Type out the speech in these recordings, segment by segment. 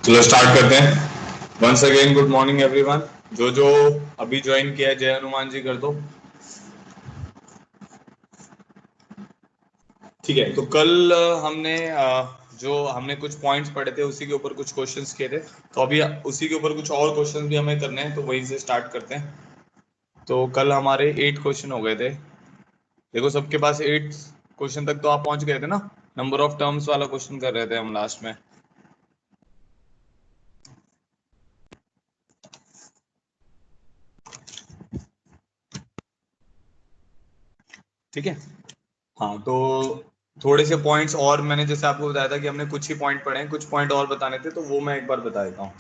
चलो स्टार्ट करते हैं। Once again good morning everyone. जो अभी ज्वाइन किया है जय हनुमान जी कर दो। ठीक है, तो कल हमने कुछ पॉइंट्स पढ़े थे, उसी के ऊपर कुछ क्वेश्चंस किए थे। तो अभी उसी के ऊपर कुछ और क्वेश्चंस भी हमें करने हैं, तो वहीं से स्टार्ट करते हैं। तो कल हमारे 8 क्वेश्चन हो गए थे। देखो सबके पास 8 क्वेश्चन तक तो आप पहुंच गए थे ना। नंबर ऑफ टर्म्स वाला क्वेश्चन कर रहे थे हम लास्ट में। ठीक है, हाँ तो थोड़े से पॉइंट्स और मैंने जैसे आपको बताया था कि हमने कुछ ही पॉइंट पढ़े हैं, कुछ पॉइंट और बताने थे, तो वो मैं एक बार बता देता हूँ।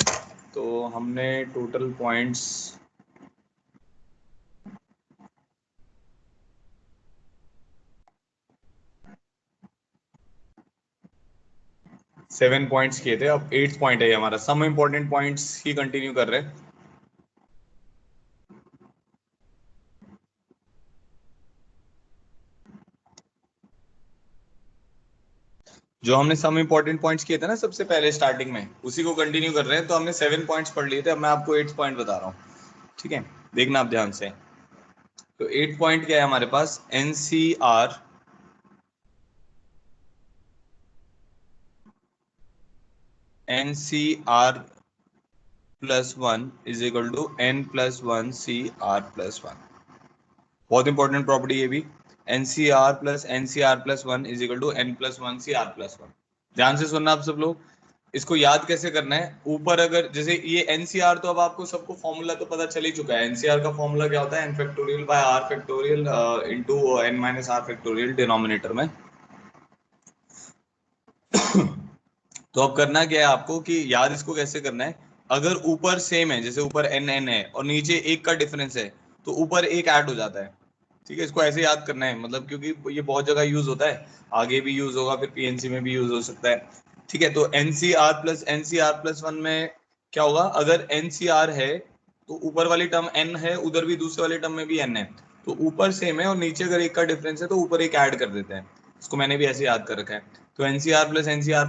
तो हमने टोटल पॉइंट्स 7 पॉइंट्स किए थे। अब 8th पॉइंट है हमारा, सम इंपॉर्टेंट पॉइंट्स ही कंटिन्यू कर रहे हैं। जो हमने सम इंपॉर्टेंट पॉइंट्स किए थे ना सबसे पहले स्टार्टिंग में, उसी को कंटिन्यू कर रहे हैं। तो हमने 7 पॉइंट्स पढ़ लिए थे, अब मैं आपको 8th पॉइंट बता रहा हूँ। ठीक है, देखना आप ध्यान से। तो 8th पॉइंट क्या है हमारे पास, NCR plus one is equal to N plus one C R plus one. बहुत इंपॉर्टेंट प्रॉपर्टी ये भी। N C R plus one is equal to N plus one C R plus one. ध्यान से सुनना आप सब लोग। इसको याद कैसे करना है, ऊपर अगर जैसे ये एनसीआर, तो अब आपको सबको फॉर्मूला तो पता चल ही चुका है। एनसीआर का फॉर्मूला क्या होता है, N factorial by R factorial into N minus R factorial denominator में। तो अब करना क्या है आपको कि याद इसको कैसे करना है। अगर ऊपर सेम है, जैसे ऊपर एन एन है और नीचे एक का डिफरेंस है, तो ऊपर एक ऐड हो जाता है। ठीक है, इसको ऐसे याद करना है, मतलब क्योंकि ये बहुत जगह यूज होता है, आगे भी यूज होगा, फिर पीएनसी में भी यूज हो सकता है। ठीक है, तो एनसीआर प्लस वन में क्या होगा, अगर एनसीआर है तो ऊपर वाली टर्म एन है, उधर भी दूसरे वाली टर्म में भी एन है, तो ऊपर सेम है और नीचे अगर एक का डिफरेंस है तो ऊपर एक ऐड कर देते हैं। इसको मैंने भी ऐसे याद कर रखा है। तो N C R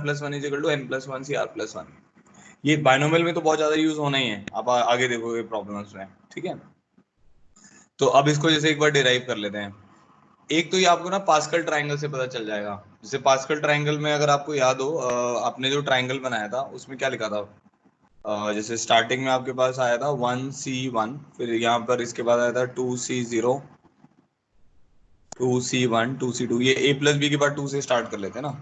plus one is equal to N plus one C R plus one. ये बाइनोमियल में तो बहुत ज्यादा यूज होना ही है, आप आगे देखोगे प्रॉब्लम्स में। ठीक है, तो अब इसको जैसे एक बार डिराइव कर लेते हैं। एक तो ये आपको ना पास्कल ट्रायंगल से पता चल जाएगा। जैसे पास्कल ट्रायंगल में अगर आपको याद हो, आपने जो ट्रायंगल बनाया था उसमें क्या लिखा था। जैसे स्टार्टिंग में आपके पास आया था 1C1, फिर यहाँ पर इसके बाद आया था 2C0, 2C1, 2C2, ये a प्लस बी के बाद 2 से स्टार्ट कर लेते हैं ना।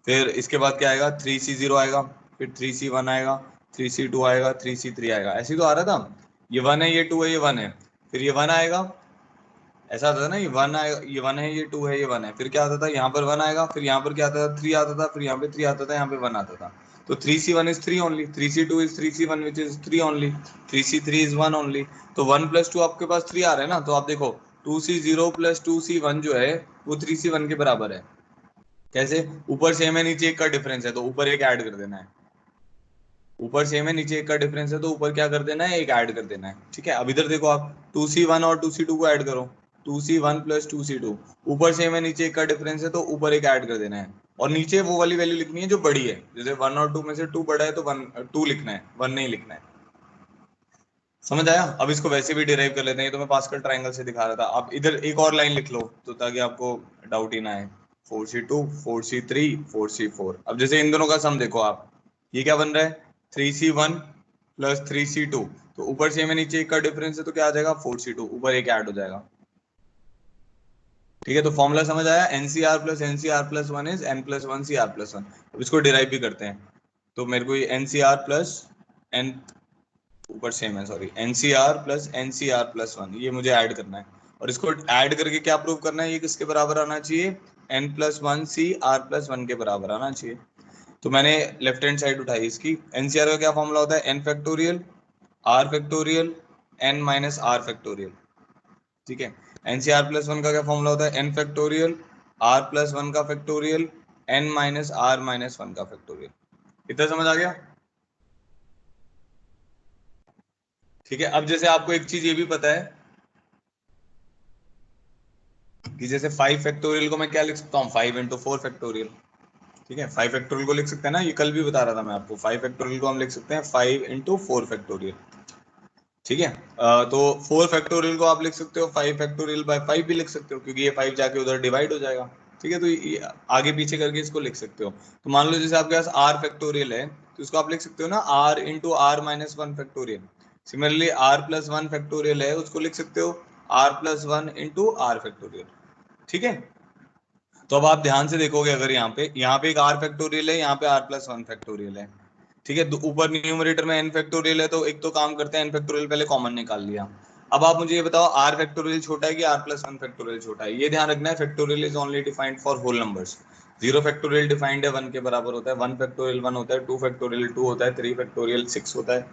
फिर इसके बाद क्या आएगा, 3C0 आएगा, फिर 3C1 आएगा, 3C2 आएगा, 3C3 आएगा। ऐसे ही तो आ रहा था। ये वन है, ये टू है, ये वन है, फिर ये वन आएगा। ऐसा आता था ना, ये वन आएगा, ये वन है, ये टू है, ये वन है, फिर क्या आता था, यहाँ पर वन आएगा, फिर यहाँ पर क्या आता था, थ्री आता था, फिर यहाँ पे थ्री आता था, यहाँ पे वन आता था। तो 3C1 is three only, 3C2 is 3C1 which is three only, 3C3 is one only. तो वन प्लस टू आपके पास थ्री आ रहा है ना, तो आप देखो 2C0 प्लस 2C1 जो है वो 3C1 के बराबर है। कैसे, ऊपर सेम है, नीचे एक का डिफरेंस है, तो ऊपर एक ऐड कर देना है। ऊपर सेम है, नीचे एक का डिफरेंस है, तो ऊपर क्या कर देना है, एक ऐड कर देना है। ठीक है, अब इधर देखो आप 2C1 और 2C2 को ऐड करो, 2C1 प्लस 2C2। ऊपर सेम है, नीचे एक का डिफरेंस है, तो ऊपर एक ऐड कर देना है। और नीचे वो वाली वैल्यू लिखनी है जो बड़ी है, जैसे वन और टू में से टू बड़ा है तो वन टू लिखना है, वन नहीं लिखना है। समझ आया। अब इसको वैसे भी डिराइव कर लेते हैं, ये तो मैं पास्कल ट्रायंगल से दिखा रहा था। अब इधर एक और लाइन लिख लो, तो ताकि आपको डाउट ही ना आए। 4C2, 4C3, 4C4। अब जैसे इन दोनों का सम देखो आप, ये क्या बन रहा है, 3C1 प्लस 3C2। तो ऊपर से में नीचे एक का डिफरेंस है, तो क्या आ जाएगा, 4C2, ऊपर एक ऐड हो जाएगा। ठीक है, तो फॉर्मूला समझ आया, N C R plus one is N plus one C R plus one. अब इसको डिराइव भी करते हैं। तो मेरे को ये एनसीआर प्लस एन, ऊपर सेम है सॉरी, एनसीआर प्लस वन, ये मुझे ऐड करना है। और इसको ऐड करके क्या प्रूव करना है, ये किसके बराबर आना चाहिए, N plus one C R plus one के बराबर आना चाहिए। तो मैंने लेफ्ट हैंड साइड उठाई इसकी। एनसीआर का क्या फॉर्मूला होता है, N factorial R factorial N minus R factorial. ठीक है, एनसीआर प्लस वन का क्या फॉर्मूला होता है, N factorial R plus one का factorial N minus R minus one का फैक्टोरियल। इतना समझ आ गया। ठीक है, अब जैसे आपको एक चीज ये भी पता है कि जैसे 5 फैक्टोरियल को मैं क्या लिख सकता हूँ, 5 इंटू 4 फैक्टोरियल। ठीक है, 5 फैक्टोरियल को लिख सकते हैं ना, ये कल भी बता रहा था मैं आपको। 5 फैक्टोरियल को हम लिख सकते हैं 5 इंटू 4 फैक्टोरियल। ठीक है, तो 4 फैक्टोरियल को आप लिख सकते हो 5 फैक्टोरियल बाय 5 भी लिख सकते हो, क्योंकि ये 5 जाके उधर डिवाइड हो जाएगा। ठीक है, तो ये आगे पीछे करके इसको लिख सकते हो। तो मान लो जैसे आपके पास r फैक्टोरियल है, तो इसको आप लिख सकते हो ना r into R minus one factorial. Similarly r plus one factorial है, उसको लिख सकते हो r plus one into R factorial. ठीक है, तो अब आप ध्यान से देखोगे, अगर यहाँ पे एक r फैक्टोरियल है, यहाँ पे r प्लस वन फैक्टोरियल है। ठीक है, तो ऊपर न्यूमरेटर में n फैक्टोरियल है, तो एक तो काम करते हैं, n फैक्टोरियल पहले कॉमन निकाल लिया। अब आप मुझे ये बताओ r फैक्टोरियल छोटा है कि r प्लस वन फैक्टोरियल छोटा है। ये ध्यान रखना है, factorial is only defined for whole numbers. 0 factorial defined है 1 के बराबर होता है, 1 फैक्टोरियल 1 होता है, 2 फैक्टोरियल 2 होता है, 3 फैक्टोरियल 6 होता है,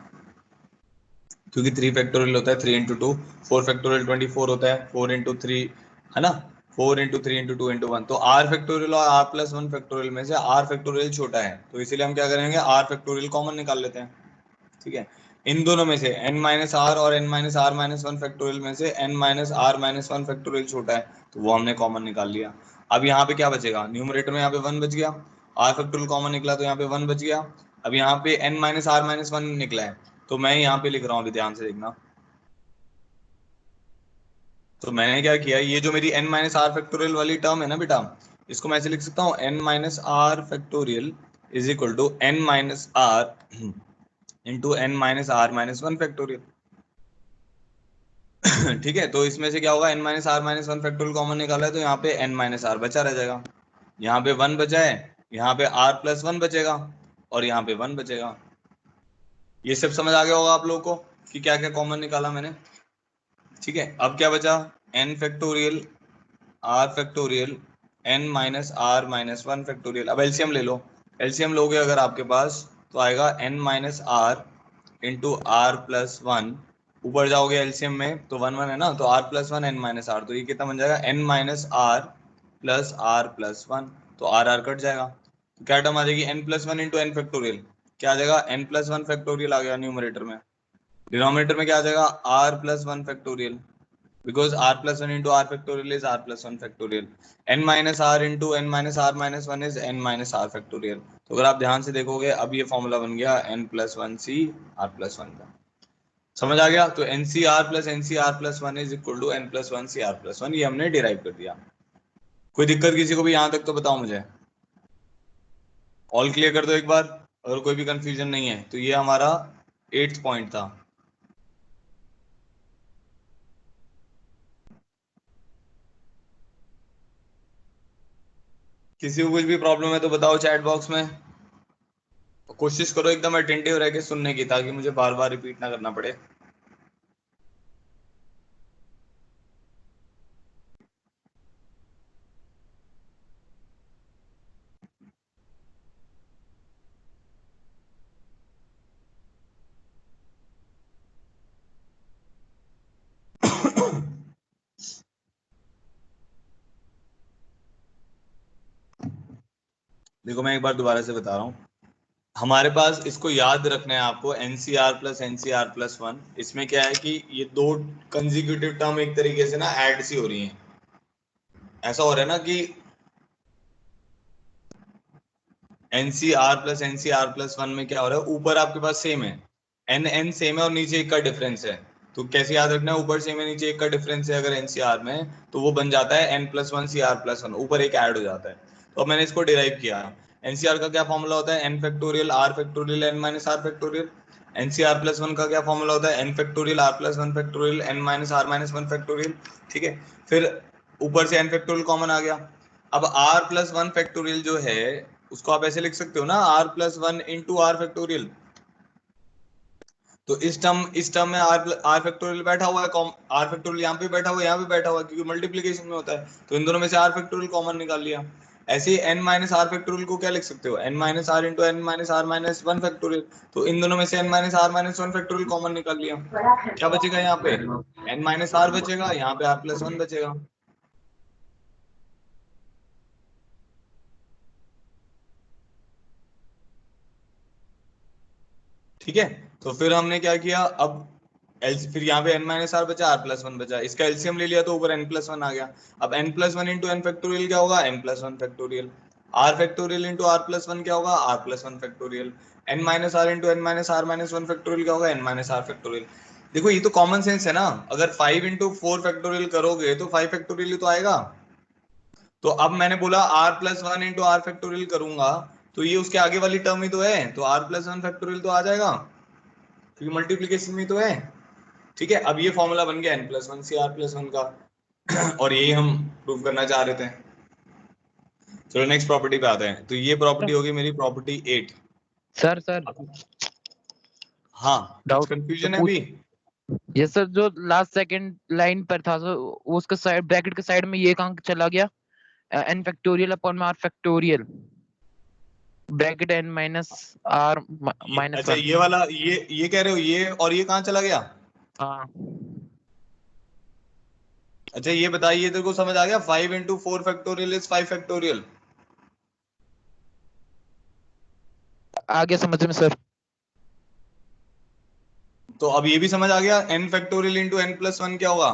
क्योंकि 3 फैक्टोरियल होता है 3 इंटू टू। 4 फैक्टोरियल 24 होता है 4 इंटू थ्री, है ना, 4 into three into two into one. तो आर फैक्टोरियल और आर प्लस वन फैक्टोरियल में से आर फैक्टोरियल छोटा है, तो इसीलिए हम क्या करेंगे, आर फैक्टोरियल कॉमन निकाल लेते हैं। ठीक है, इन दोनों में से n माइनस आर और n minus R minus one factorial में से n minus R minus one factorial छोटा है, तो वो हमने कॉमन निकाल लिया। अब यहाँ पे क्या बचेगा, न्यूमरेटर में यहाँ पे 1 बच गया, आर फैक्टोरियल कॉमन निकला तो यहाँ पे 1 बच गया। अब यहाँ पे n minus R minus one निकला है, तो मैं यहाँ पे लिख रहा हूँ, अभी ध्यान से देखना। तो मैंने क्या किया, ये जो मेरी n माइनस आर फैक्टोरियल वाली टर्म है ना बेटा, इसको मैं ऐसे लिख सकता हूँ, n minus R factorial is equal to n minus R into n minus R minus one factorial. ठीक है, तो इसमें से क्या होगा, n minus R minus one factorial common निकाला है, तो यहाँ पे n माइनस आर बचा रह जाएगा, यहाँ पे 1 बचा है, यहाँ पे r प्लस वन बचेगा, और यहाँ पे 1 बचेगा। ये सब समझ आ गया होगा आप लोगों को कि क्या क्या कॉमन निकाला मैंने। ठीक है, अब क्या बचा, n factorial r factorial n minus R minus one factorial. अब एलसीएम ले लो, एलसीएम लोगे अगर आपके पास, तो आएगा n minus R into R plus one. ऊपर जाओगे एलसीएम में तो 1 1 है ना, तो r plus one n minus R, तो ये कितना बन जाएगा, n minus R plus R plus one. तो आर आर कट जाएगा, तो क्या टर्म आ जाएगी, n plus one into N factorial. क्या आ जाएगा, n प्लस वन फैक्टोरियल आ गया न्यूमरेटर में। डिनोमिनेटर में क्या आ जाएगा, r plus one factorial, because r plus 1 into r factorial is r plus 1 factorial, n minus r into n minus r minus 1 is n minus r factorial। तो अगर आप ध्यान से देखोगे, अब ये फॉर्मूला बन गया n plus 1 c r plus 1 का। समझ आ गया, तो N C R plus N C R plus one is equal to N plus one C R plus one, ये हमने डिराइव कर दिया। कोई दिक्कत किसी को भी यहाँ तक तो बताओ मुझे, ऑल क्लियर कर दो एक बार, अगर कोई भी कंफ्यूजन नहीं है। तो ये हमारा 8th पॉइंट था। किसी को कुछ भी प्रॉब्लम है तो बताओ चैट बॉक्स में। कोशिश करो एकदम अटेंटिव रह के सुनने की, ताकि मुझे बार बार रिपीट ना करना पड़े। देखो मैं एक बार दोबारा से बता रहा हूँ, हमारे पास इसको याद रखना है आपको, N C R plus N C R plus one. इसमें क्या है कि ये दो कंजिक्यूटिव टर्म एक तरीके से ना ऐड सी हो रही हैं। ऐसा हो रहा है ना कि N C R plus N C R plus one में क्या हो रहा है, ऊपर आपके पास सेम है, एन एन सेम है और नीचे एक का डिफरेंस है। तो कैसे याद रखना है, ऊपर सेम है नीचे एक का डिफरेंस है अगर एन सी आर में, तो वो बन जाता है N plus one C R plus one, ऊपर एक ऐड हो जाता है। तो अब मैंने इसको डिराइव किया, एनसीआर का क्या फॉर्मूला होता है, N factorial R factorial N minus R factorial. N C R plus one का क्या फॉर्मूला होता है, N factorial R plus one factorial N minus R minus one factorial. ठीक है, फिर ऊपर से एन फैक्टोरियल कॉमन आ गया। अब आर प्लस वन फैक्टोरियल जो है, उसको आप ऐसे लिख सकते हो ना, R plus one into R factorial. तो इस टर्म में आर फैक्टोरियल बैठा हुआ है, आर फैक्टोरियल यहाँ पे बैठा हुआ है, यहाँ पे बैठा हुआ है, क्योंकि मल्टीप्लीकेशन में होता है, तो इन दोनों में से आर फैक्टोरियल कॉमन निकाल लिया। ऐसे ही एन माइनस आर फैक्टोरियल को क्या लिख सकते हो, N minus R into N minus R minus one factorial. तो इन दोनों में से N minus R minus one factorial common निकाल लिया। क्या बचेगा यहाँ पे, एन माइनस आर बचेगा, यहाँ पे आर प्लस वन बचेगा। ठीक है, तो फिर हमने क्या किया, अब फिर यहाँ पे n माइनस आर बचा, आर प्लस वन बचा, इसका एलसीएम ले लिया तो ऊपर n प्लस वन आ गया। अब n plus one into N factorial क्या होगा, n plus one factorial. R factorial into R plus one क्या होगा, R plus one factorial. N minus R into N minus R minus one factorial क्या होगा, N minus R factorial. देखो ये तो common sense है ना, अगर 5 इंटू फोर फैक्टोरियल करोगे तो 5 फैक्टोरियल ही तो आएगा। तो अब मैंने बोला R plus one into R factorial करूंगा तो ये उसके आगे वाली टर्म ही तो है, तो आर प्लस वन फैक्टोरियल तो आ जाएगा क्योंकि मल्टीप्लीकेशन में तो है। ठीक है, अब ये फॉर्मूला बन गया N plus one C R plus one का और यही हम प्रूव करना चाह रहे थे। चलो नेक्स्ट प्रॉपर्टी पे आते हैं। तो ये प्रॉपर्टी होगी मेरी प्रॉपर्टी 8। सर सर हाँ, कुछ डाउट तो कंफ्यूजन है पूछ। अभी? ये सर जो लास्ट सेकंड लाइन पर था सर, उसका साइड ब्रैकेट के साइड में ये कहाँ चला गया, N factorial upon R factorial bracket N minus R minus अच्छा वन। ये वाला, ये कह रहे हो, ये और ये कहाँ चला गया? हाँ अच्छा ये बताइए, तेरे को समझ आ गया 5 into four factorial is 5 factorial? आगे समझ में सर। तो अब ये भी समझ आ गया n factorial into N plus one क्या होगा?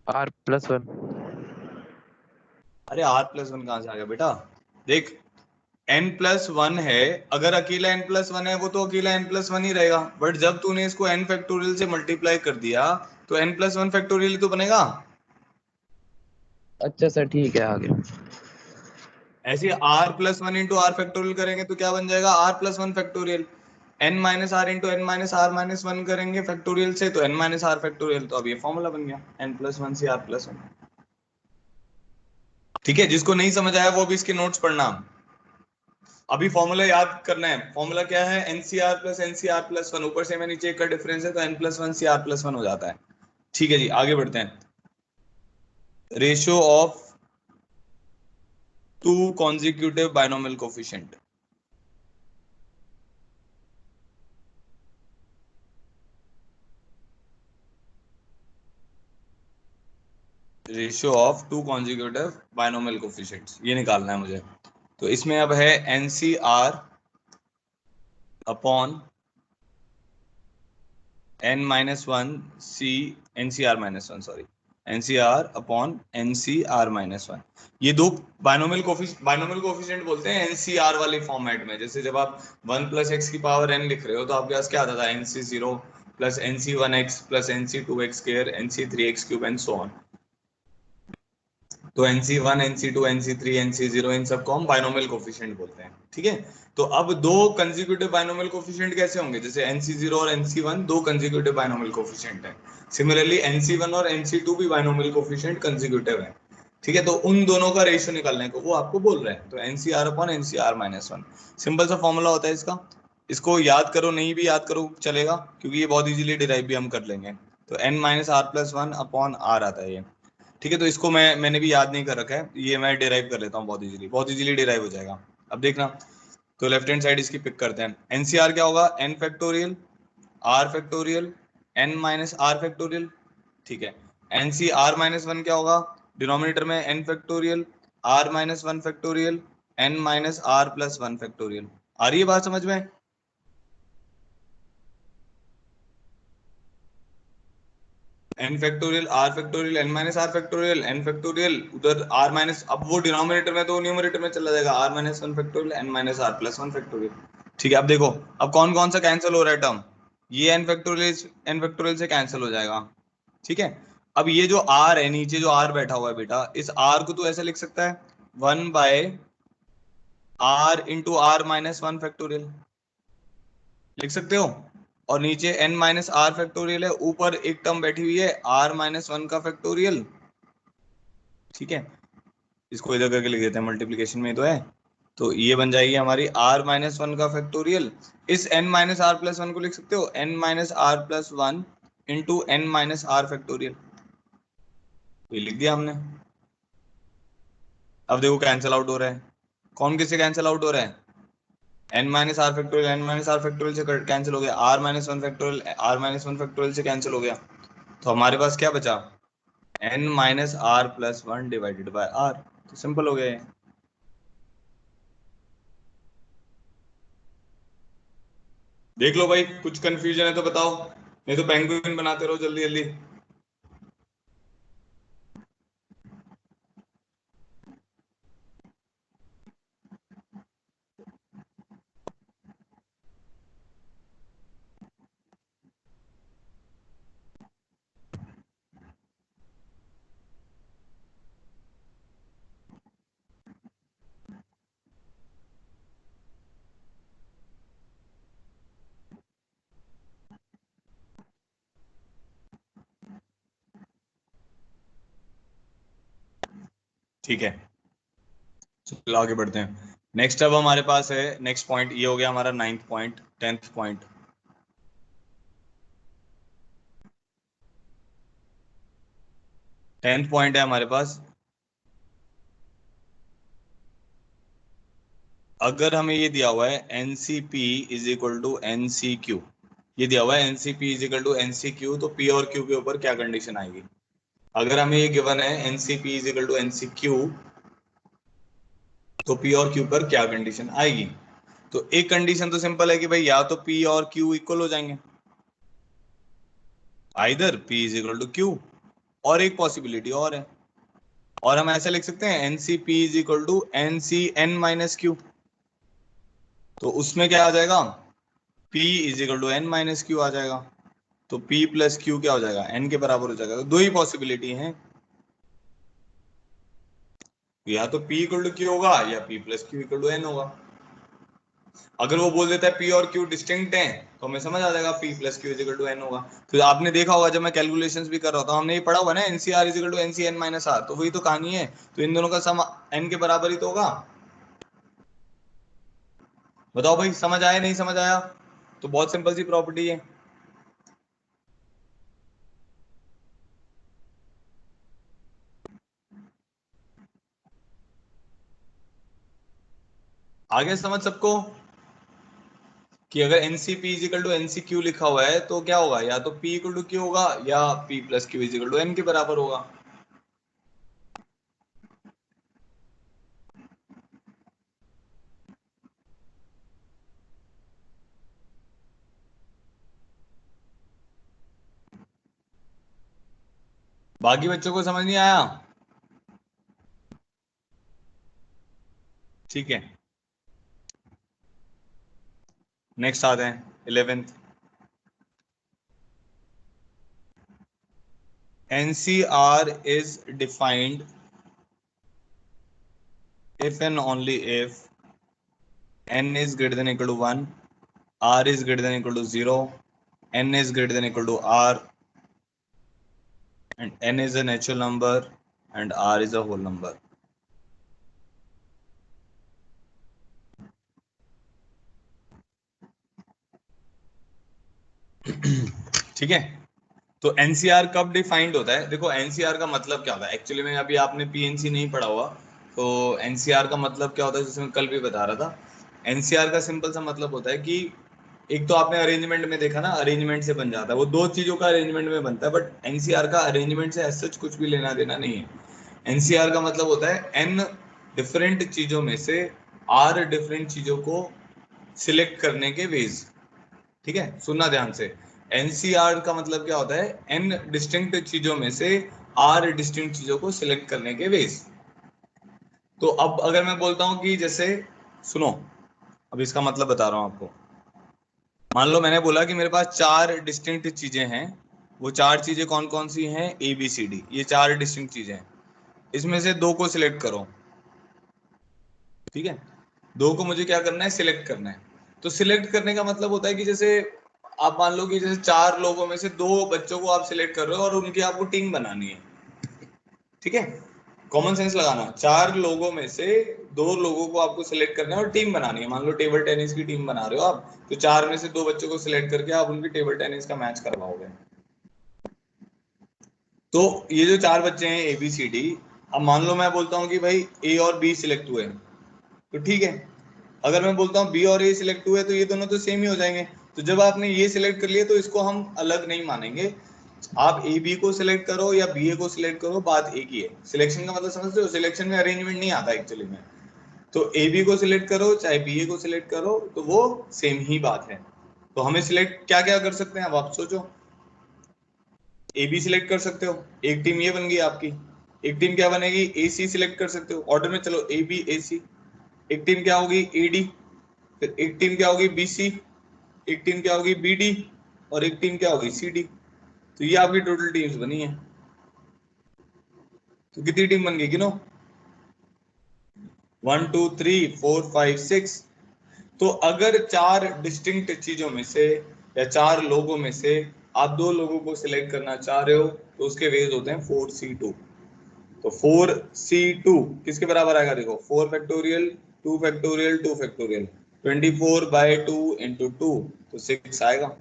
R plus one. अरे r प्लस वन कहां से आ गया बेटा? देख, n प्लस वन है, अगर अकेला n प्लस वन है वो तो अकेला n प्लस वन ही रहेगा, बट जब तूने इसको n फैक्टोरियल से मल्टीप्लाई कर दिया तो n प्लस वन फैक्टोरियल ही तो बनेगा। अच्छा सर ठीक है आगे। ऐसे r plus one into R factorial करेंगे तो क्या बन जाएगा, r plus one factorial. n minus R into N minus R minus one करेंगे फैक्टोरियल से तो n माइनस आर फैक्टोरियल। तो अब ये फॉर्मूला बन गया n plus one C R plus one. ठीक है, जिसको नहीं समझ आया वो भी इसके नोट्स पढ़ना। अभी फॉर्मूला याद करना है। फॉर्मूला क्या है, NCR plus NCR plus one, ऊपर से मैं नीचे एक का डिफरेंस है तो N plus one C R plus one हो जाता है। ठीक है जी, आगे बढ़ते हैं। Ratio of two consecutive binomial coefficient. Ratio of two consecutive binomial coefficients ये निकालना है मुझे। तो इसमें अब है NCR upon N minus one C NCR minus one, sorry NCR upon NCR minus one. ये दो बाइनोमियल कोफिशिएंट बोलते हैं एनसीआर वाले फॉर्मेट में। जैसे जब आप 1 प्लस एक्स की पावर एन लिख रहे हो तो आपके पास क्या आता था, N C zero plus N C one X plus N C two X square N C three X cube and so on. तो NC1 NC2 NC3 NC0 इन सबको हम बाइनोमियल कोफिशिएंट बोलते हैं। ठीक है, तो अब दो कंसेक्यूटिव बाइनोमियल कोफिशिएंट कैसे होंगे, जैसे NC0 और NC1 दो कंसेक्यूटिव बाइनोमियल कोफिशिएंट हैं, सिमिलरली NC1 और NC2 भी बाइनोमियल कोफिशिएंट कंसेक्यूटिव हैं। ठीक है, तो उन दोनों का रेशियो निकालने को वो आपको बोल रहे हैं। तो NCR upon NCR minus one, simple सा फॉर्मूला होता है इसका। इसको याद करो, नहीं भी याद करो चलेगा, क्योंकि ये बहुत इजीली डिराइव भी हम कर लेंगे। तो n minus R plus one upon R आता है ये। ठीक है, तो इसको मैंने भी याद नहीं कर रखा है, ये मैं डिराइव कर लेता हूँ, बहुत इजीली डिराइव हो जाएगा। अब देखना, तो लेफ्ट हैंड साइड इसकी पिक करते हैं। एनसीआर क्या होगा, N factorial R factorial N minus R factorial. ठीक है, एनसीआर माइनस वन क्या होगा, डिनोमिनेटर में N factorial R minus one factorial N minus R plus one factorial. आ रही है बात समझ में? N factorial R factorial N minus R factorial N factorial, उधर आर माइनस, अब वो डिनोमिनेटर में तो न्यूमरेटर में चला जाएगा, R minus one factorial N minus R plus one factorial. ठीक है, अब देखो अब कौन कौन सा कैंसिल हो रहा है टर्म, ये एन फैक्टोरियल से कैंसिल हो जाएगा। ठीक है, अब ये जो आर है, नीचे जो आर बैठा हुआ है बेटा, इस आर को तो ऐसे लिख सकता है 1 by R into R minus one factorial, लिख सकते हो। और नीचे n माइनस आर फैक्टोरियल है, ऊपर एक टर्म बैठी हुई है r माइनस वन का फैक्टोरियल। ठीक है, इसको इधर करके लिख देते हैं, मल्टीप्लीकेशन में तो है। तो ये बन जाएगी हमारी r माइनस वन का फैक्टोरियल। इस n minus R plus one को लिख सकते हो n minus R plus one into N minus R factorial. ये लिख दिया हमने। अब देखो कैंसिल आउट हो रहा है, कौन किससे कैंसिल आउट हो रहा है, n minus R factorial N minus R factorial से कैंसिल हो गया, r minus one factorial r minus one factorial से कैंसिल हो गया। तो हमारे पास क्या बचा, n minus R plus one divided by R. तो सिंपल हो गया ये। देख लो भाई, कुछ कंफ्यूजन है तो बताओ, नहीं तो पेंगुइन बनाते रहो जल्दी जल्दी। ठीक है, चलो आगे बढ़ते हैं। नेक्स्ट अब हमारे पास है नेक्स्ट पॉइंट, ये हो गया हमारा 9th point. 10th point, 10th point है हमारे पास, अगर हमें ये दिया हुआ है NCP is equal to NCQ, ये दिया हुआ है NCP is equal to NCQ, तो P और Q के ऊपर क्या कंडीशन आएगी? अगर हमें ये गिवन है NCP is equal to NCQ, तो P और Q पर क्या कंडीशन आएगी? तो एक कंडीशन तो सिंपल है कि भाई या तो P और Q इक्वल हो जाएंगे, either P is equal to Q, और एक पॉसिबिलिटी और है, और हम ऐसे लिख सकते हैं NCP is equal to NCN minus Q, तो उसमें क्या आ जाएगा? P is equal to N minus Q आ जाएगा, तो P प्लस Q क्या हो जाएगा? N के बराबर हो जाएगा। तो दो ही पॉसिबिलिटी हैं, या तो P इक्वल टू Q होगा या P plus Q equal to N होगा। अगर वो बोल देता है P और Q डिस्टिंक्ट हैं, तो हमें समझ आ जाएगा P plus Q is equal to N होगा। तो आपने देखा होगा जब मैं कैलकुलेशंस भी कर रहा था, हमने ये पढ़ा हुआ ना NCR is equal to NCN minus R, तो वही तो कहानी है। तो इन दोनों का सम N के बराबर ही तो होगा। बताओ भाई, समझ आया नहीं समझ आया? तो बहुत सिंपल सी प्रॉपर्टी है। आगे समझ सबको कि अगर NCP is equal to NCQ लिखा हुआ है तो क्या होगा? या तो P इक्वल टू Q होगा या P plus Q is equal to N के बराबर होगा। बाकी बच्चों को समझ नहीं आया? ठीक है, नेक्स्ट आते हैं 11th। NCR is defined if and only if N is greater than equal to 1, R is greater than equal to 0, N is greater than equal to R, and N is a natural number and R is a whole number. ठीक है, तो NCR कब defined होता है? देखो NCR का मतलब क्या होता है एक्चुअली में, अभी आपने PNC नहीं पढ़ा हुआ, तो NCR का मतलब क्या होता है, जैसे मैं कल भी बता रहा था। NCR का सिंपल सा मतलब होता है कि एक तो आपने अरेंजमेंट में देखा ना, अरेंजमेंट से बन जाता है, वो दो चीजों का अरेंजमेंट में बनता है, बट NCR का अरेंजमेंट से सच कुछ भी लेना देना नहीं है। NCR का मतलब होता है N डिफरेंट चीजों में से R डिफरेंट चीजों को सिलेक्ट करने के वेज। ठीक है, सुनना ध्यान से, एनसीआर का मतलब क्या होता है? एन डिस्टिंक्ट चीजों में से आर डिस्टिंक्ट चीजों को सिलेक्ट करने के वेज। तो अब अगर मैं बोलता हूं कि जैसे, सुनो, अब इसका मतलब बता रहा हूं आपको। मान लो मैंने बोला कि मेरे पास चार डिस्टिंक्ट चीजें हैं, वो चार चीजें कौन कौन सी हैं? ए बी सी डी, ये चार डिस्टिंक्ट चीजें हैं, इसमें से दो को सिलेक्ट करो। ठीक है, दो को मुझे क्या करना है? सिलेक्ट करना है। तो सिलेक्ट करने का मतलब होता है कि जैसे आप मान लो कि जैसे चार लोगों में से दो बच्चों को आप सिलेक्ट कर रहे हो और उनकी आपको टीम बनानी है। ठीक है, कॉमन सेंस लगाना, चार लोगों में से दो लोगों को आपको सिलेक्ट करना है और टीम बनानी है। मान लो टेबल टेनिस की टीम बना रहे हो आप, तो चार में से दो बच्चों को सिलेक्ट करके आप उनकी टेबल टेनिस का मैच करवाओगे। तो ये जो चार बच्चे हैं ए बी सी डी, अब मान लो मैं बोलता हूँ कि भाई ए और बी सिलेक्ट हुए, तो ठीक है, अगर मैं बोलता हूँ बी और ए सिलेक्ट हुए, तो ये दोनों तो सेम ही हो जाएंगे। तो जब आपने ये सिलेक्ट कर लिया, तो इसको हम अलग नहीं मानेंगे। आप ए बी को सिलेक्ट करो या बी ए को सिलेक्ट करो, बात एक ही है। सिलेक्शन का मतलब समझते हो? सिलेक्शन में अरेंजमेंट नहीं आता एक्चुअली में। तो ए बी को सिलेक्ट करो चाहे बी ए को सिलेक्ट करो, तो वो सेम ही बात है। तो हमें सिलेक्ट क्या क्या कर सकते हैं, अब आप सोचो। ए बी सिलेक्ट कर सकते हो, एक टीम ये बन गई आपकी। एक टीम क्या बनेगी? ए सी सिलेक्ट कर सकते हो, ऑर्डर में चलो, ए बी ए सी। एक टीम क्या होगी? A D. फिर एक टीम क्या होगी? B C. एक टीम क्या होगी? B D. और एक टीम क्या होगी? C D. तो ये आपकी टोटल टीम्स बनी है। तो कितनी टीम बन गई, गिनो? 1 2 3 4 5 6। तो अगर चार डिस्टिंक्ट चीजों में से या चार लोगों में से आप दो लोगों को सिलेक्ट करना चाह रहे हो, तो उसके वेज होते हैं 4C2। तो 4c2 किसके बराबर आएगा? देखो 4 फैक्टोरियल 2 फैक्टोरियल 2 फैक्टोरियल 24/2 इंटू 2 तो 6 आएगा।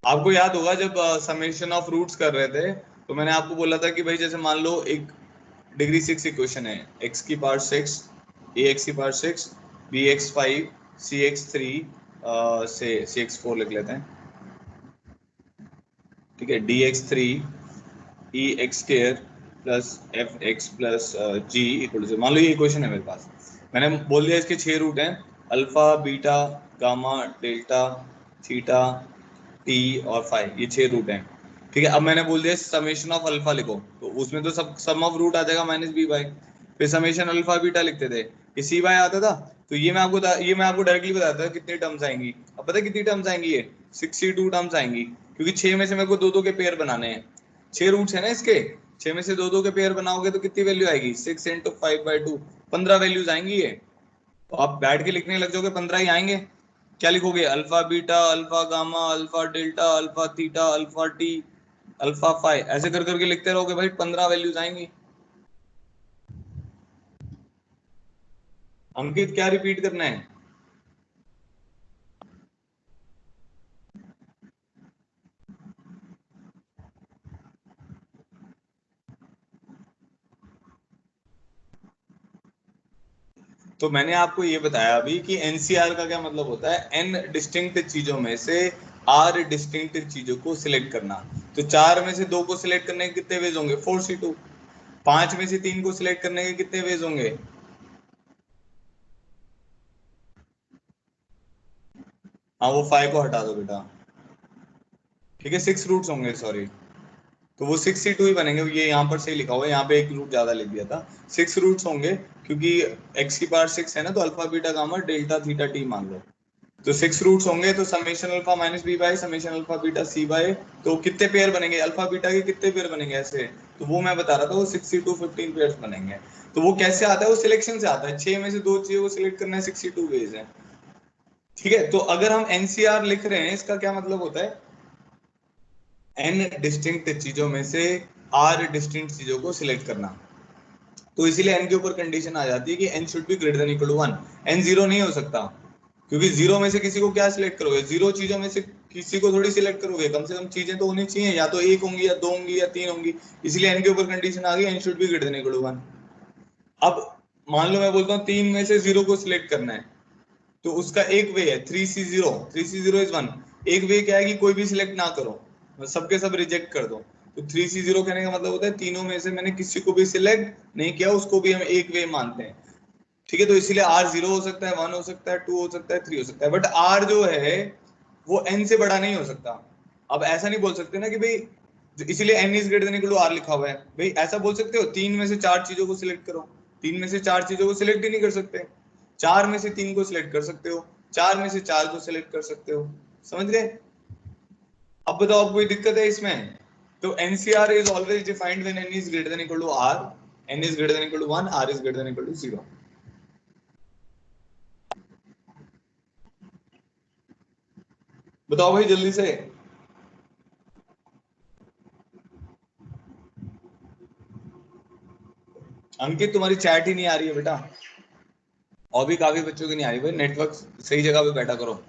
आपको याद होगा जब समेशन ऑफ रूट्स कर रहे थे तो मैंने आपको बोला था कि भाई जैसे मान लो एक डिग्री 6 इक्वेशन है, x की पावर 6 ax की पावर 6 bx 5 cx 3 से cx 4 लिख लेते हैं, ठीक है, dx 3 ex square plus fx plus g equal to, मान लो ये इक्वेशन है मेरे पास। मैंने बोल दिया इसके 6 रूट हैं, alpha beta gamma delta theta T और फाइव, ये 6 रूट हैं, ठीक है। अब मैंने बोल दिया समेशन ऑफ अल्फा लिखो, तो उसमें तो सब सम ऑफ रूट आ जाएगा माइनस बी बाई, फिर समेशन अल्फा बीटा लिखते थे, ये सी बाई आता था। तो ये मैं आपको डायरेक्टली बताता था कितनी टर्म्स आएंगी। अब पता है कितनी टर्म्स आएंगी? ये 62 टर्म्स आएंगी, क्योंकि 6 में से मेरे को दो दो के पेयर बनाने हैं, 6 रूट्स है ना इसके, 6 में से दो दो के पेयर बनाओगे तो कितनी वैल्यू आएगी? 6 इंटू 5/2, 15 वैल्यूज आएंगी ये। तो आप बैठ के लिखने लग जाओगे 15 ही आएंगे। क्या लिखोगे? Alpha beta alpha gamma alpha delta alpha theta alpha T alpha five, ऐसे कर करके लिखते रहोगे भाई, 15 वैल्यूज आएंगी। अंकित क्या रिपीट करना है? तो मैंने आपको ये बताया अभी कि एनसीआर का क्या मतलब होता है, एन डिस्टिंक्ट चीजों में से आर डिस्टिंक्ट चीजों को सिलेक्ट करना। तो 4 में से 2 को सिलेक्ट करने के कितने वेज होंगे? 4c2। 5 में से 3 को सिलेक्ट करने के कितने वेज होंगे? हाँ वो 5 को हटा दो बेटा, ठीक है, 6 रूट्स होंगे, सॉरी। तो वो 62 ही बनेंगे, ये यहाँ पर सही लिखा हुआ है, यहाँ पे एक रूट ज्यादा लिख दिया था, 6 रूट्स होंगे, क्योंकि x की पावर 6 है ना, तो alpha beta gamma delta theta T मान लो। तो 6 रूट्स होंगे, तो summation alpha minus B by summation alpha beta C by, तो कितने पेयर बनेंगे अल्फा बीटा के, कितने पेयर बनेंगे ऐसे? तो वो मैं बता रहा था, वो 62 15 पेयर्स बनेंगे। तो वो कैसे आता है? वो सिलेक्शन से आता है, 6 में से 2 चीजों को सिलेक्ट करना है, 62 वेज है, ठीक है। तो अगर हम एनसीआर लिख रहे हैं, इसका क्या मतलब होता है? एन डिस्टिंक्ट चीजों में से आर डिस्टिंक्ट चीजों को सिलेक्ट करना। तो इसीलिए एन के ऊपर कंडीशन आ जाती है कि N should be greater than equal to 1। N zero नहीं हो सकता, क्योंकि जीरो में से किसी को क्या सिलेक्ट करोगे? जीरो चीजों में से किसी को थोड़ी सिलेक्ट करोगे, कम से कम चीजें तो होनी चाहिए, या तो एक होंगी या दो होंगी या तीन होंगी, इसलिए एन के ऊपर कंडीशन आ गई N should be greater than equal to 1। अब मान लो मैं बोलता हूँ 3 में से 0 को सिलेक्ट करना है, तो उसका एक वे है 3c0, 3c0 इज 1। एक वे क्या है कि कोई भी सिलेक्ट ना करो, सबके सब रिजेक्ट कर दो। तो 3c0 कहने का मतलब होता है तीनों में से मैंने किसी को भी सिलेक्ट नहीं किया, उसको भी हम एक वे मानते हैं, ठीक है। तो इसीलिए आर 0 हो सकता है, 1 हो सकता है, 2 हो सकता है, 3 हो सकता है, बट आर जो है वो एन से बड़ा नहीं हो सकता। अब ऐसा नहीं बोल सकते ना कि भाई, इसीलिए N is greater than equal to R लिखा हुआ है, भाई ऐसा बोल सकते हो 3 में से 4 चीजों को सिलेक्ट करो? 3 में से 4 चीजों को सिलेक्ट ही नहीं कर सकते। 4 में से 3 को सिलेक्ट कर सकते हो, 4 में से 4 को सिलेक्ट कर सकते हो, समझ गए? अब बताओ, अब कोई दिक्कत है इसमें? तो NCR is always defined when N is greater than equal to R, N is greater than equal to 1, R is greater than equal to 0। बताओ भाई जल्दी से। अंकित तुम्हारी चैट ही नहीं आ रही है बेटा, और भी काफी बच्चों की नहीं आ रही, भाई नेटवर्क सही जगह पे बैठा करो।